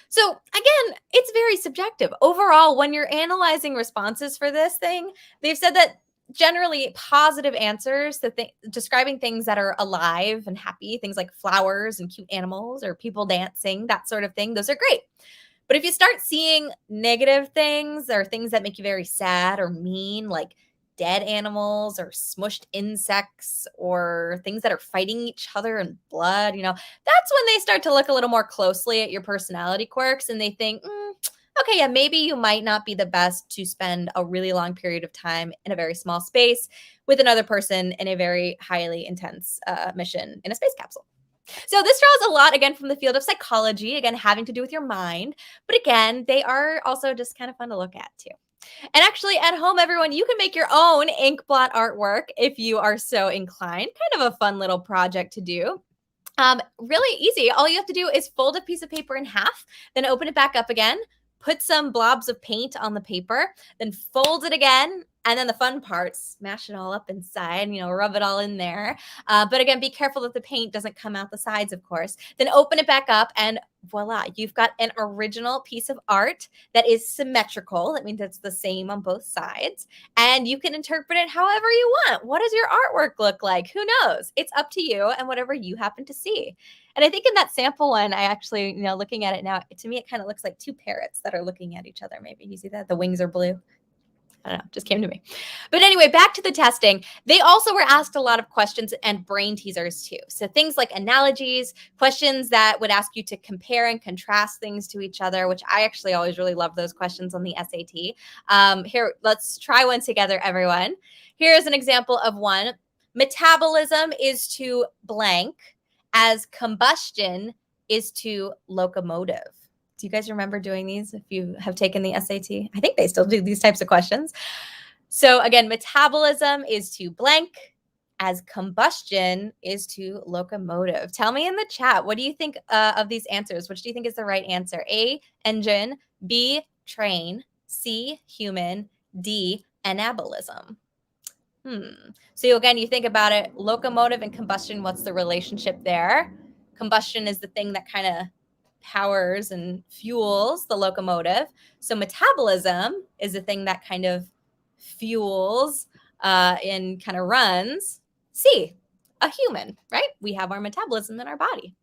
So again, it's very subjective. Overall, when you're analyzing responses for this thing, they've said that generally positive answers, describing things that are alive and happy, things like flowers and cute animals or people dancing, that sort of thing, those are great. But if you start seeing negative things or things that make you very sad or mean, like dead animals or smushed insects or things that are fighting each other in blood, that's when they start to look a little more closely at your personality quirks and they think, okay, yeah, maybe you might not be the best to spend a really long period of time in a very small space with another person in a very highly intense mission in a space capsule. So this draws a lot, again, from the field of psychology, again, having to do with your mind. But again, they are also just kind of fun to look at too. And actually at home, everyone, you can make your own Inkblot artwork if you are so inclined. Kind of a fun little project to do. Really easy. All you have to do is fold a piece of paper in half, then open it back up again, put some blobs of paint on the paper, then fold it again, and then the fun part, smash it all up inside, rub it all in there. But again, be careful that the paint doesn't come out the sides, of course. Then open it back up and voila, you've got an original piece of art that is symmetrical. That means it's the same on both sides. And you can interpret it however you want. What does your artwork look like? Who knows? It's up to you and whatever you happen to see. And I think in that sample one, I actually, looking at it now, to me, it kind of looks like two parrots that are looking at each other. Maybe you see that? The wings are blue. I don't know, just came to me. But anyway, back to the testing. They also were asked a lot of questions and brain teasers too. So things like analogies, questions that would ask you to compare and contrast things to each other, which I actually always really love those questions on the SAT. Here, let's try one together, everyone. Here's an example of one. Metabolism is to blank as combustion is to locomotive. Do you guys remember doing these if you have taken the SAT? I think they still do these types of questions. So again, metabolism is to blank as combustion is to locomotive. Tell me in the chat, what do you think of these answers? Which do you think is the right answer? A, engine, B, train, C, human, D, anabolism. So again, you think about it, locomotive and combustion, what's the relationship there? Combustion is the thing that kind of powers and fuels the locomotive. So metabolism is the thing that kind of fuels and kind of runs. C, a human, right? We have our metabolism in our body.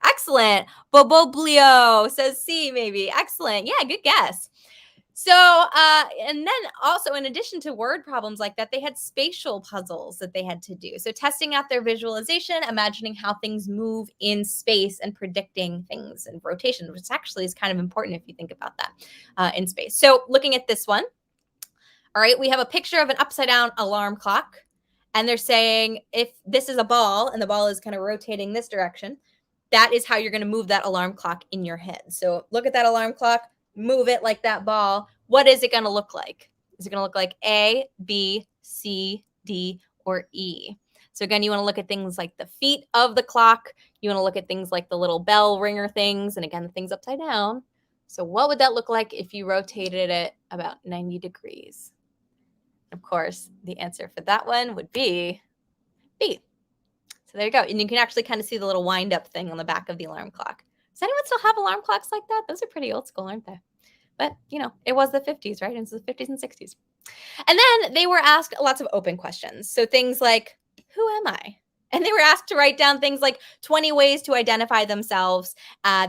Excellent. Boboblio says C, maybe. Excellent. Yeah, good guess. So, and then also in addition to word problems like that, they had spatial puzzles that they had to do. So testing out their visualization, imagining how things move in space and predicting things in rotation, which actually is kind of important if you think about that in space. So looking at this one, all right, we have a picture of an upside down alarm clock. And they're saying if this is a ball and the ball is kind of rotating this direction, that is how you're going to move that alarm clock in your head. So look at that alarm clock. Move it like that ball. What is it going to look like? Is it going to look like A, B, C, D, or E? So again, you want to look at things like the feet of the clock. You want to look at things like the little bell ringer things. And again, the things upside down. So what would that look like if you rotated it about 90 degrees? Of course, the answer for that one would be B. So there you go. And you can actually kind of see the little wind up thing on the back of the alarm clock. Does anyone still have alarm clocks like that? Those are pretty old school, aren't they? But, it was the 50s, right? It's the 50s and 60s. And then they were asked lots of open questions. So things like, who am I? And they were asked to write down things like 20 ways to identify themselves.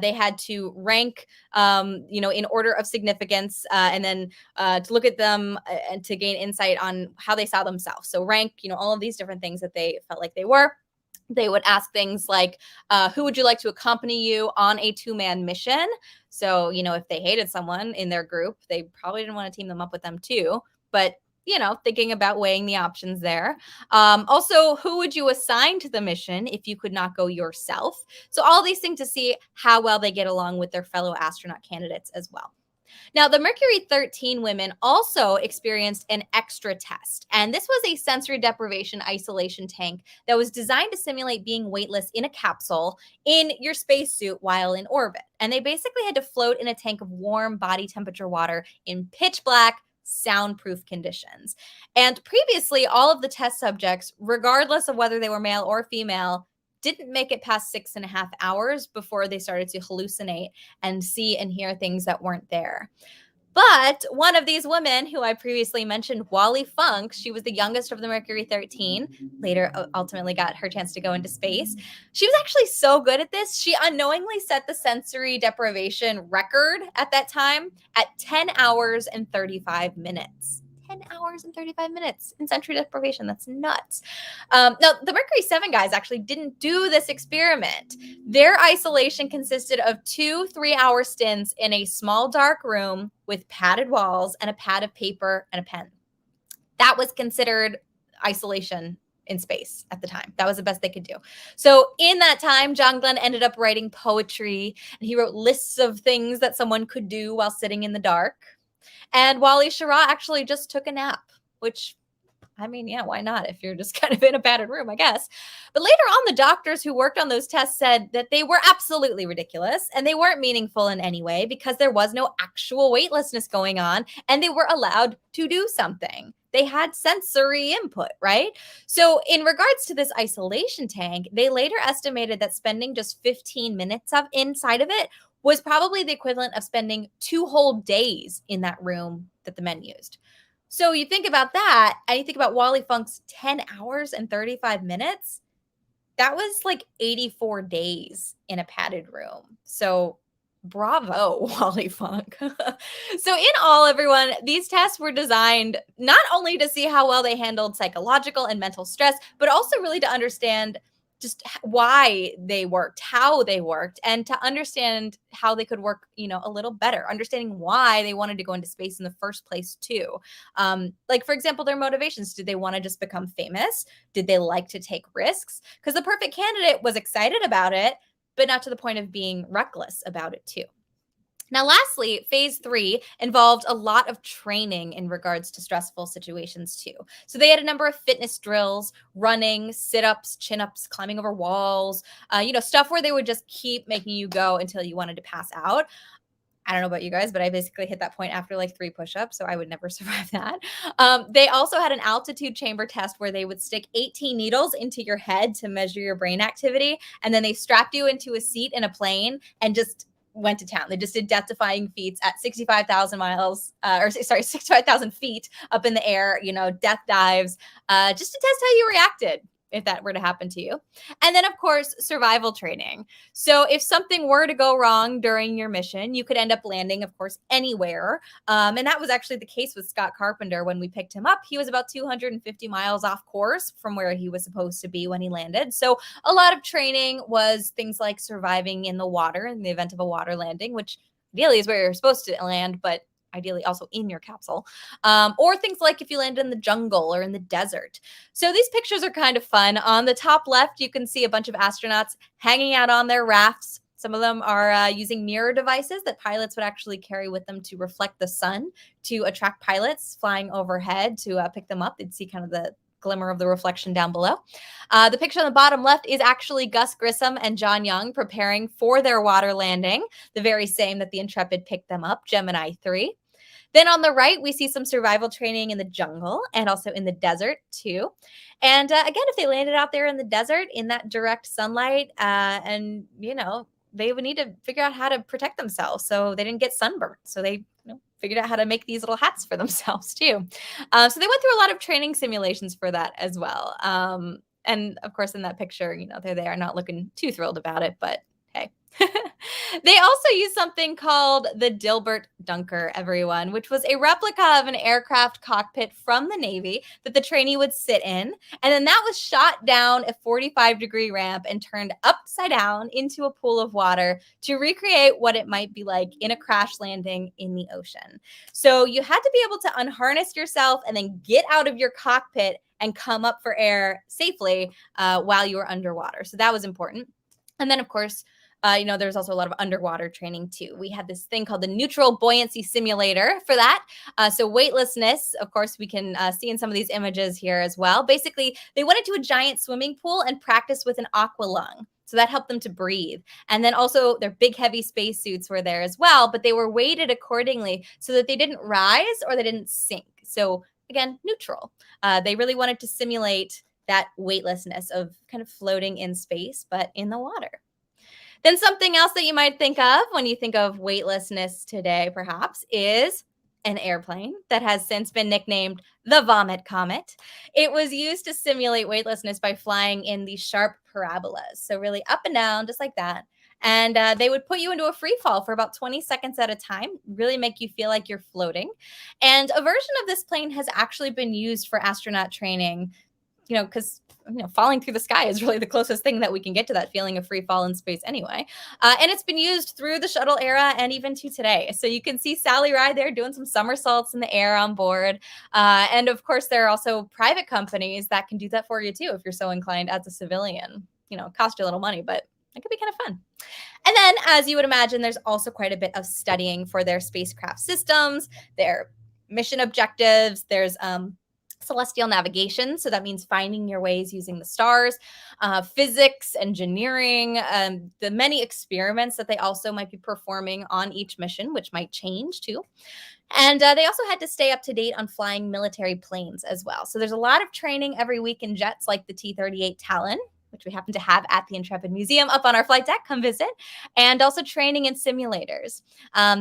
They had to rank, in order of significance, and then to look at them and to gain insight on how they saw themselves. So rank, all of these different things that they felt like they were. They would ask things like, who would you like to accompany you on a two-man mission? So, if they hated someone in their group, they probably didn't want to team them up with them too. But thinking about weighing the options there. Also, who would you assign to the mission if you could not go yourself? So all these things to see how well they get along with their fellow astronaut candidates as well. Now, the Mercury 13 women also experienced an extra test, and this was a sensory deprivation isolation tank that was designed to simulate being weightless in a capsule in your spacesuit while in orbit. And they basically had to float in a tank of warm body temperature water in pitch black, soundproof conditions. And previously, all of the test subjects, regardless of whether they were male or female, didn't make it past 6.5 hours before they started to hallucinate and see and hear things that weren't there. But one of these women, who I previously mentioned, Wally Funk, she was the youngest of the Mercury 13, later ultimately got her chance to go into space. She was actually so good at this, she unknowingly set the sensory deprivation record at that time at 10 hours and 35 minutes. 10 hours and 35 minutes in sensory deprivation. That's nuts. Now, the Mercury 7 guys actually didn't do this experiment. Their isolation consisted of 2 3-hour stints in a small dark room with padded walls and a pad of paper and a pen. That was considered isolation in space at the time. That was the best they could do. So in that time, John Glenn ended up writing poetry, and he wrote lists of things that someone could do while sitting in the dark. And Wally Schirra actually just took a nap, which, yeah, why not if you're just kind of in a padded room, I guess. But later on, the doctors who worked on those tests said that they were absolutely ridiculous and they weren't meaningful in any way because there was no actual weightlessness going on and they were allowed to do something. They had sensory input, right? So in regards to this isolation tank, they later estimated that spending just 15 minutes inside of it was probably the equivalent of spending 2 whole days in that room that the men used. So you think about that, and you think about Wally Funk's 10 hours and 35 minutes. That was like 84 days in a padded room. So bravo, Wally Funk. So in all, everyone, these tests were designed not only to see how well they handled psychological and mental stress, but also really to understand just why they worked, how they worked, and to understand how they could work, a little better, understanding why they wanted to go into space in the first place too. Like, for example, their motivations. Did they want to just become famous? Did they like to take risks? Because the perfect candidate was excited about it, but not to the point of being reckless about it too. Now, lastly, phase 3 involved a lot of training in regards to stressful situations too. So they had a number of fitness drills, running, sit-ups, chin-ups, climbing over walls, stuff where they would just keep making you go until you wanted to pass out. I don't know about you guys, but I basically hit that point after like 3 push-ups, so I would never survive that. They also had an altitude chamber test where they would stick 18 needles into your head to measure your brain activity, and then they strapped you into a seat in a plane and just went to town. They just did death-defying feats at 65,000 feet up in the air, death dives, just to test how you reacted if that were to happen to you. And then, of course, survival training. So if something were to go wrong during your mission, you could end up landing, of course, anywhere. And that was actually the case with Scott Carpenter when we picked him up. He was about 250 miles off course from where he was supposed to be when he landed. So a lot of training was things like surviving in the water in the event of a water landing, which ideally is where you're supposed to land, but ideally also in your capsule, or things like if you land in the jungle or in the desert. So these pictures are kind of fun. On the top left, you can see a bunch of astronauts hanging out on their rafts. Some of them are using mirror devices that pilots would actually carry with them to reflect the sun to attract pilots flying overhead to pick them up. They'd see kind of the glimmer of the reflection down below. The picture on the bottom left is actually Gus Grissom and John Young preparing for their water landing, the very same that the Intrepid picked them up, Gemini 3. Then on the right, we see some survival training in the jungle and also in the desert too. And again, if they landed out there in the desert in that direct sunlight and, they would need to figure out how to protect themselves so they didn't get sunburned. So they figured out how to make these little hats for themselves too. So they went through a lot of training simulations for that as well. And of course, in that picture, they are not looking too thrilled about it, but hey. They also used something called the Dilbert Dunker, everyone, which was a replica of an aircraft cockpit from the Navy that the trainee would sit in. And then that was shot down a 45-degree ramp and turned upside down into a pool of water to recreate what it might be like in a crash landing in the ocean. So you had to be able to unharness yourself and then get out of your cockpit and come up for air safely while you were underwater. So that was important. And then, of course, there's also a lot of underwater training too. We had this thing called the Neutral Buoyancy Simulator for that. So weightlessness, of course, we can see in some of these images here as well. Basically, they went into a giant swimming pool and practiced with an aqua lung. So that helped them to breathe. And then also their big, heavy spacesuits were there as well, but they were weighted accordingly so that they didn't rise or they didn't sink. So again, neutral. They really wanted to simulate that weightlessness of kind of floating in space, but in the water. Then something else that you might think of when you think of weightlessness today, perhaps, is an airplane that has since been nicknamed the Vomit Comet. It was used to simulate weightlessness by flying in these sharp parabolas. So really up and down, just like that. And they would put you into a free fall for about 20 seconds at a time, really make you feel like you're floating. And a version of this plane has actually been used for astronaut training, because falling through the sky is really the closest thing that we can get to that feeling of free fall in space anyway. And it's been used through the shuttle era and even to today. So you can see Sally Ride there doing some somersaults in the air on board. And of course, there are also private companies that can do that for you too, if you're so inclined as a civilian. It costs you a little money, but it could be kind of fun. And then, as you would imagine, there's also quite a bit of studying for their spacecraft systems, their mission objectives. There's celestial navigation. So that means finding your ways using the stars, physics, engineering, the many experiments that they also might be performing on each mission, which might change too. And they also had to stay up to date on flying military planes as well. So there's a lot of training every week in jets like the T-38 Talon, which we happen to have at the Intrepid Museum up on our flight deck. Come visit. And also training in simulators.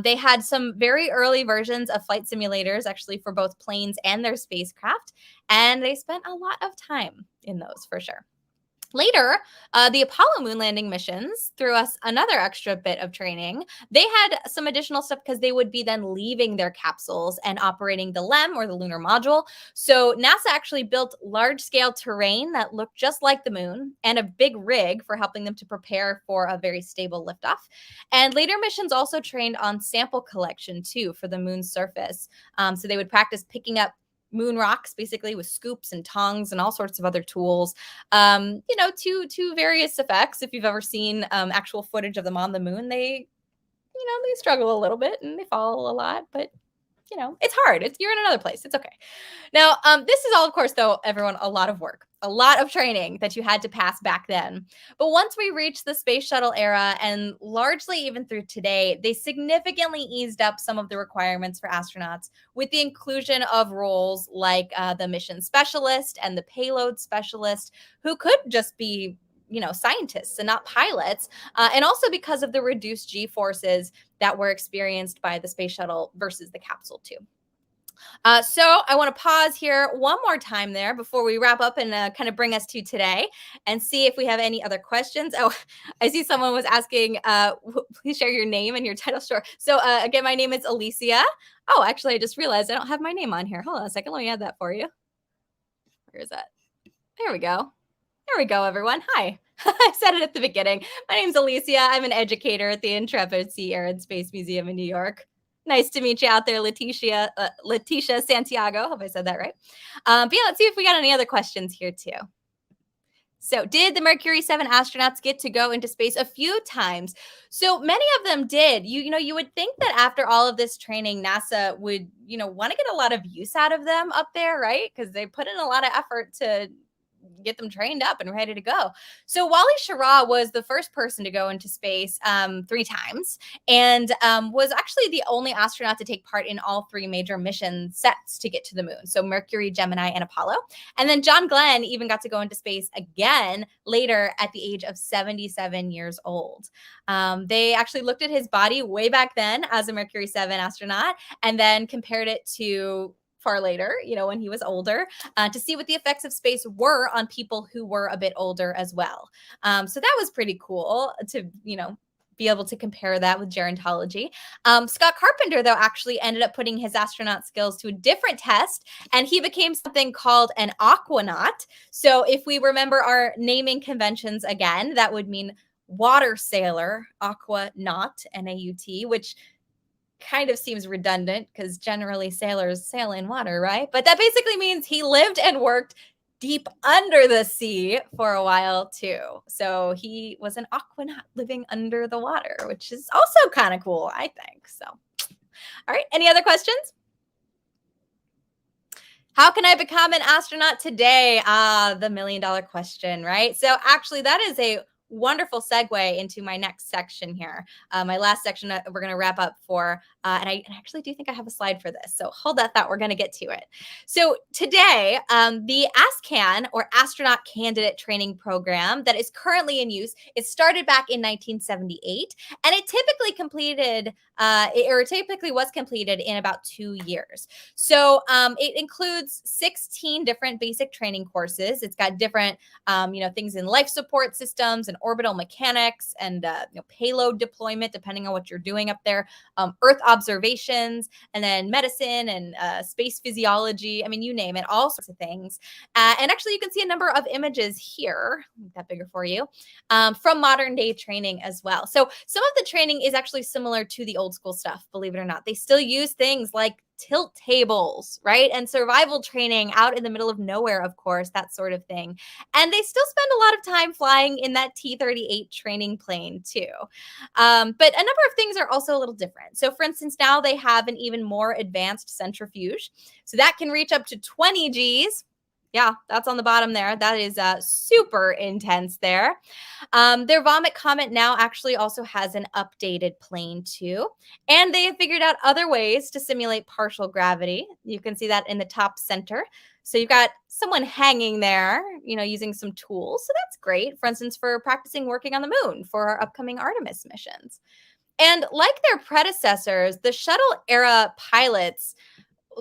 They had some very early versions of flight simulators, actually, for both planes and their spacecraft. And they spent a lot of time in those, for sure. Later, the Apollo moon landing missions threw us another extra bit of training. They had some additional stuff because they would be then leaving their capsules and operating the LEM, or the lunar module. So NASA actually built large-scale terrain that looked just like the moon and a big rig for helping them to prepare for a very stable liftoff. And later missions also trained on sample collection too for the moon's surface. So they would practice picking up moon rocks, basically, with scoops and tongs and all sorts of other tools, to various effects. If you've ever seen actual footage of them on the moon, they struggle a little bit and they fall a lot, but it's hard. You're in another place. It's okay. Now, this is all, of course, though, everyone, a lot of work, a lot of training that you had to pass back then. But once we reached the space shuttle era, and largely even through today, they significantly eased up some of the requirements for astronauts with the inclusion of roles like the mission specialist and the payload specialist, who could just be scientists and not pilots, and also because of the reduced G-forces that were experienced by the space shuttle versus the capsule too. So I want to pause here one more time there before we wrap up and kind of bring us to today and see if we have any other questions. Oh, I see someone was asking, please share your name and your title. Sure. So again, my name is Alicia. Oh, actually, I just realized I don't have my name on here. Hold on a second. Let me add that for you. Where is that? There we go. There we go, everyone. Hi. I said it at the beginning. My name's Alicia. I'm an educator at the Intrepid Sea, Air, and Space Museum in New York. Nice to meet you out there, Leticia Santiago. Hope I said that right. But yeah, let's see if we got any other questions here too. So did the Mercury 7 astronauts get to go into space a few times? So many of them did. You would think that after all of this training, NASA would, want to get a lot of use out of them up there, right? Because they put in a lot of effort to get them trained up and ready to go. So Wally Schirra was the first person to go into space 3 times, and was actually the only astronaut to take part in all 3 major mission sets to get to the moon. So Mercury, Gemini, and Apollo. And then John Glenn even got to go into space again later at the age of 77 years old. They actually looked at his body way back then as a Mercury 7 astronaut and then compared it to far later, when he was older, to see what the effects of space were on people who were a bit older as well. So that was pretty cool to, be able to compare that with gerontology. Scott Carpenter, though, actually ended up putting his astronaut skills to a different test, and he became something called an aquanaut. So if we remember our naming conventions again, that would mean water sailor, aquanaut, N-A-U-T, which kind of seems redundant because generally sailors sail in water, right? But that basically means he lived and worked deep under the sea for a while too. So he was an aquanaut living under the water, which is also kind of cool, I think. So, all right, any other questions? How can I become an astronaut today? The $1 million question, right? So actually that is a wonderful segue into my next section here. My last section that we're going to wrap up for, and I actually do think I have a slide for this. So hold that thought. We're going to get to it. So today, the ASCAN, or Astronaut Candidate Training Program, that is currently in use, it started back in 1978, and it typically was completed in about 2 years. So it includes 16 different basic training courses. It's got different, things in life support systems and orbital mechanics and payload deployment, depending on what you're doing up there, Earth observations, and then medicine and space physiology. I mean, you name it, all sorts of things. And actually, you can see a number of images here, make that bigger for you, from modern day training as well. So some of the training is actually similar to the old school stuff, believe it or not. They still use things like tilt tables, right? And survival training out in the middle of nowhere, of course, that sort of thing. And they still spend a lot of time flying in that T-38 training plane too. But a number of things are also a little different. So for instance, now they have an even more advanced centrifuge. So that can reach up to 20 Gs. Yeah, that's on the bottom there. That is super intense there. Their Vomit Comet now actually also has an updated plane too. And they have figured out other ways to simulate partial gravity. You can see that in the top center. So you've got someone hanging there, using some tools. So that's great. For instance, for practicing working on the moon for our upcoming Artemis missions. And like their predecessors, the shuttle era pilots,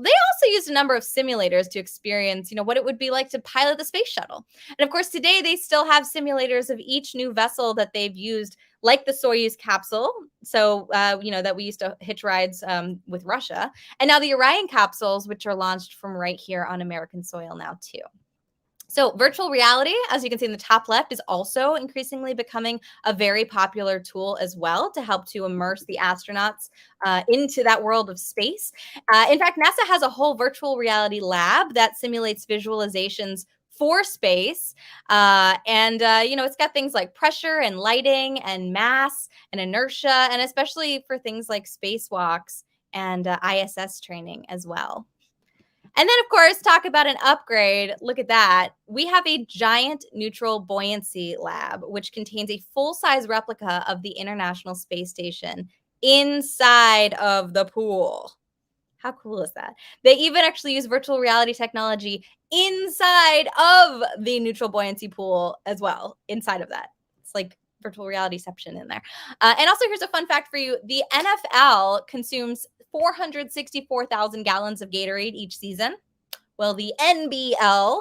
they also used a number of simulators to experience, what it would be like to pilot the space shuttle. And of course, today they still have simulators of each new vessel that they've used, like the Soyuz capsule. So, that we used to hitch rides with Russia. And now the Orion capsules, which are launched from right here on American soil now too. So virtual reality, as you can see in the top left, is also increasingly becoming a very popular tool as well to help to immerse the astronauts into that world of space. In fact, NASA has a whole virtual reality lab that simulates visualizations for space. It's got things like pressure and lighting and mass and inertia, and especially for things like spacewalks and ISS training as well. And then, of course, talk about an upgrade. Look at that. We have a giant neutral buoyancy lab, which contains a full-size replica of the International Space Station inside of the pool. How cool is that? They even actually use virtual reality technology inside of the neutral buoyancy pool as well, inside of that. It's like virtual realityception in there. And also, here's a fun fact for you. The NFL consumes 464,000 gallons of Gatorade each season. Well, the NBL,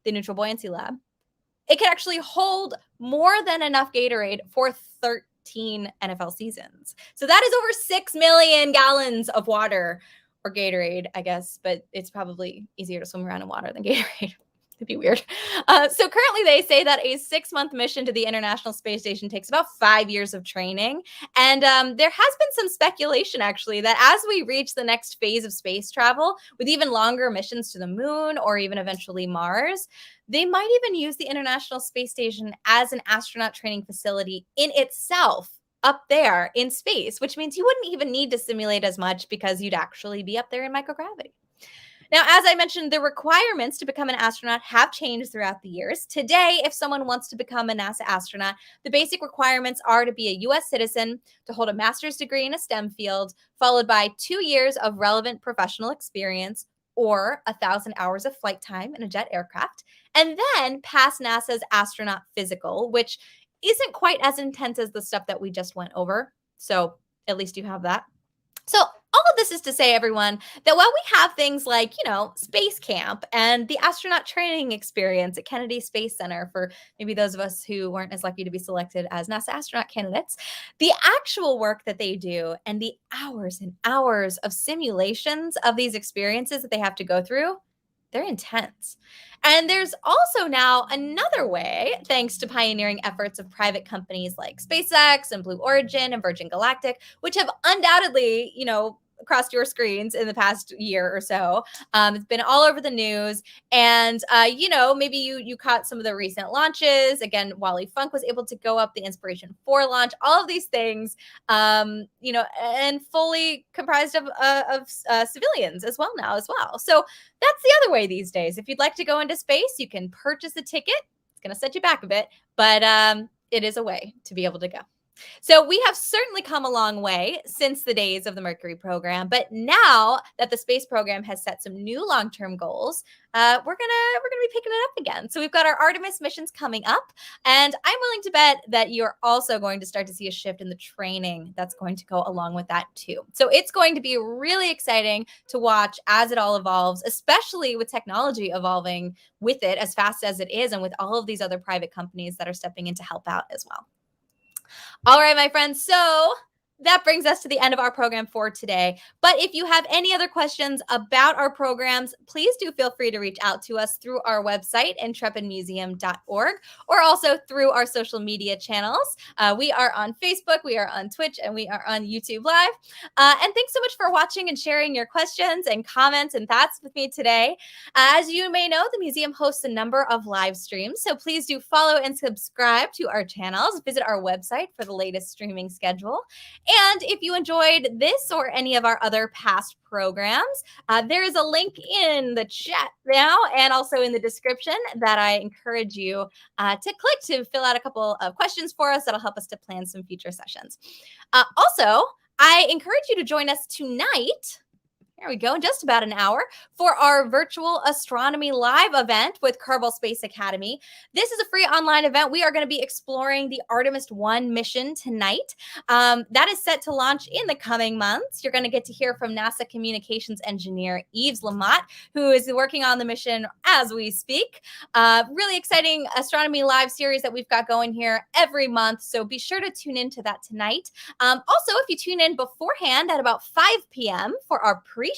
the Neutral Buoyancy Lab, it can actually hold more than enough Gatorade for 13 NFL seasons. So that is over 6 million gallons of water, or Gatorade, I guess, but it's probably easier to swim around in water than Gatorade. It'd be weird. So currently they say that a 6-month mission to the International Space Station takes about 5 years of training. And there has been some speculation, actually, that as we reach the next phase of space travel, with even longer missions to the moon or even eventually Mars, they might even use the International Space Station as an astronaut training facility in itself up there in space, which means you wouldn't even need to simulate as much because you'd actually be up there in microgravity. Now, as I mentioned, the requirements to become an astronaut have changed throughout the years. Today, if someone wants to become a NASA astronaut, the basic requirements are to be a U.S. citizen, to hold a master's degree in a STEM field, followed by 2 years of relevant professional experience, or 1,000 hours of flight time in a jet aircraft, and then pass NASA's astronaut physical, which isn't quite as intense as the stuff that we just went over. So at least you have that. So All of this is to say, everyone, that while we have things like, Space Camp and the Astronaut Training experience at Kennedy Space Center for maybe those of us who weren't as lucky to be selected as NASA astronaut candidates, the actual work that they do and the hours and hours of simulations of these experiences that they have to go through, they're intense. And there's also now another way, thanks to pioneering efforts of private companies like SpaceX and Blue Origin and Virgin Galactic, which have undoubtedly, crossed your screens in the past year or so. It's been all over the news. And, maybe you caught some of the recent launches. Again, Wally Funk was able to go up the Inspiration 4 launch, all of these things, and fully comprised of civilians as well now as well. So that's the other way these days. If you'd like to go into space, you can purchase a ticket. It's going to set you back a bit, but it is a way to be able to go. So we have certainly come a long way since the days of the Mercury program, but now that the space program has set some new long-term goals, we're gonna be picking it up again. So we've got our Artemis missions coming up, and I'm willing to bet that you're also going to start to see a shift in the training that's going to go along with that too. So it's going to be really exciting to watch as it all evolves, especially with technology evolving with it as fast as it is, and with all of these other private companies that are stepping in to help out as well. All right, my friends. So that brings us to the end of our program for today. But if you have any other questions about our programs, please do feel free to reach out to us through our website, intrepidmuseum.org, or also through our social media channels. We are on Facebook, we are on Twitch, and we are on YouTube Live. And thanks so much for watching and sharing your questions and comments and thoughts with me today. As you may know, the museum hosts a number of live streams, so please do follow and subscribe to our channels. Visit our website for the latest streaming schedule. And if you enjoyed this or any of our other past programs, there is a link in the chat now and also in the description that I encourage you to click to fill out a couple of questions for us that'll help us to plan some future sessions. Also, I encourage you to join us tonight. Here we go, in just about an hour, for our virtual astronomy live event with Kerbal Space Academy. This is a free online event. We are going to be exploring the Artemis 1 mission tonight. That is set to launch in the coming months. You're going to get to hear from NASA communications engineer Yves Lamotte, who is working on the mission as we speak. Really exciting astronomy live series that we've got going here every month, so be sure to tune into that tonight. Also, if you tune in beforehand at about 5 p.m. for our pre-show,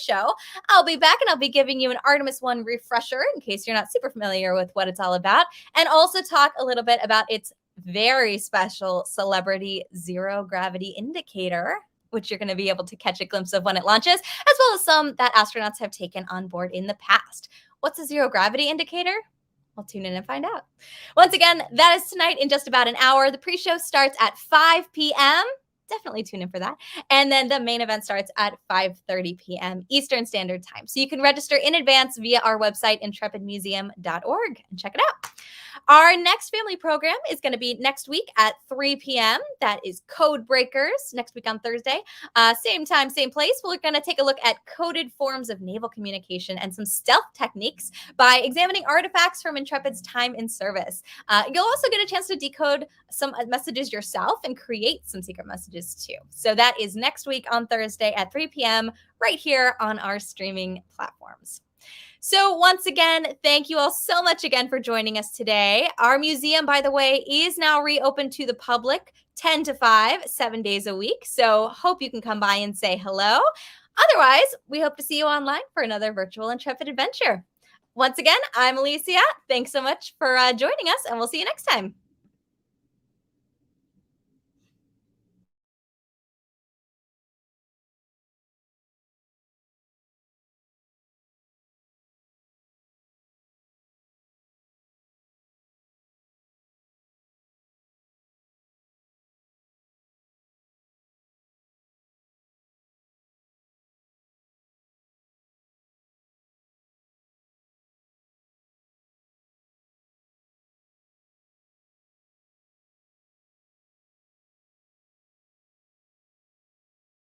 I'll be back and I'll be giving you an Artemis 1 refresher in case you're not super familiar with what it's all about, and also talk a little bit about its very special celebrity zero gravity indicator, which you're going to be able to catch a glimpse of when it launches, as well as some that astronauts have taken on board in the past. What's a zero gravity indicator? Well, tune in and find out. Once again, that is tonight in just about an hour. The pre-show starts at 5 p.m. Definitely tune in for that. And then the main event starts at 5:30 p.m. Eastern Standard Time. So you can register in advance via our website, intrepidmuseum.org, and check it out. Our next family program is going to be next week at 3 p.m. That is Code Breakers, next week on Thursday. Same time, same place. We're going to take a look at coded forms of naval communication and some stealth techniques by examining artifacts from Intrepid's time in service. You'll also get a chance to decode some messages yourself and create some secret messages too. So that is next week on Thursday at 3 p.m. right here on our streaming platforms. So once again, thank you all so much again for joining us today. Our museum, by the way, is now reopened to the public 10 to 5, 7 days a week. So hope you can come by and say hello. Otherwise, we hope to see you online for another virtual Intrepid adventure. Once again, I'm Alicia. Thanks so much for joining us, and we'll see you next time.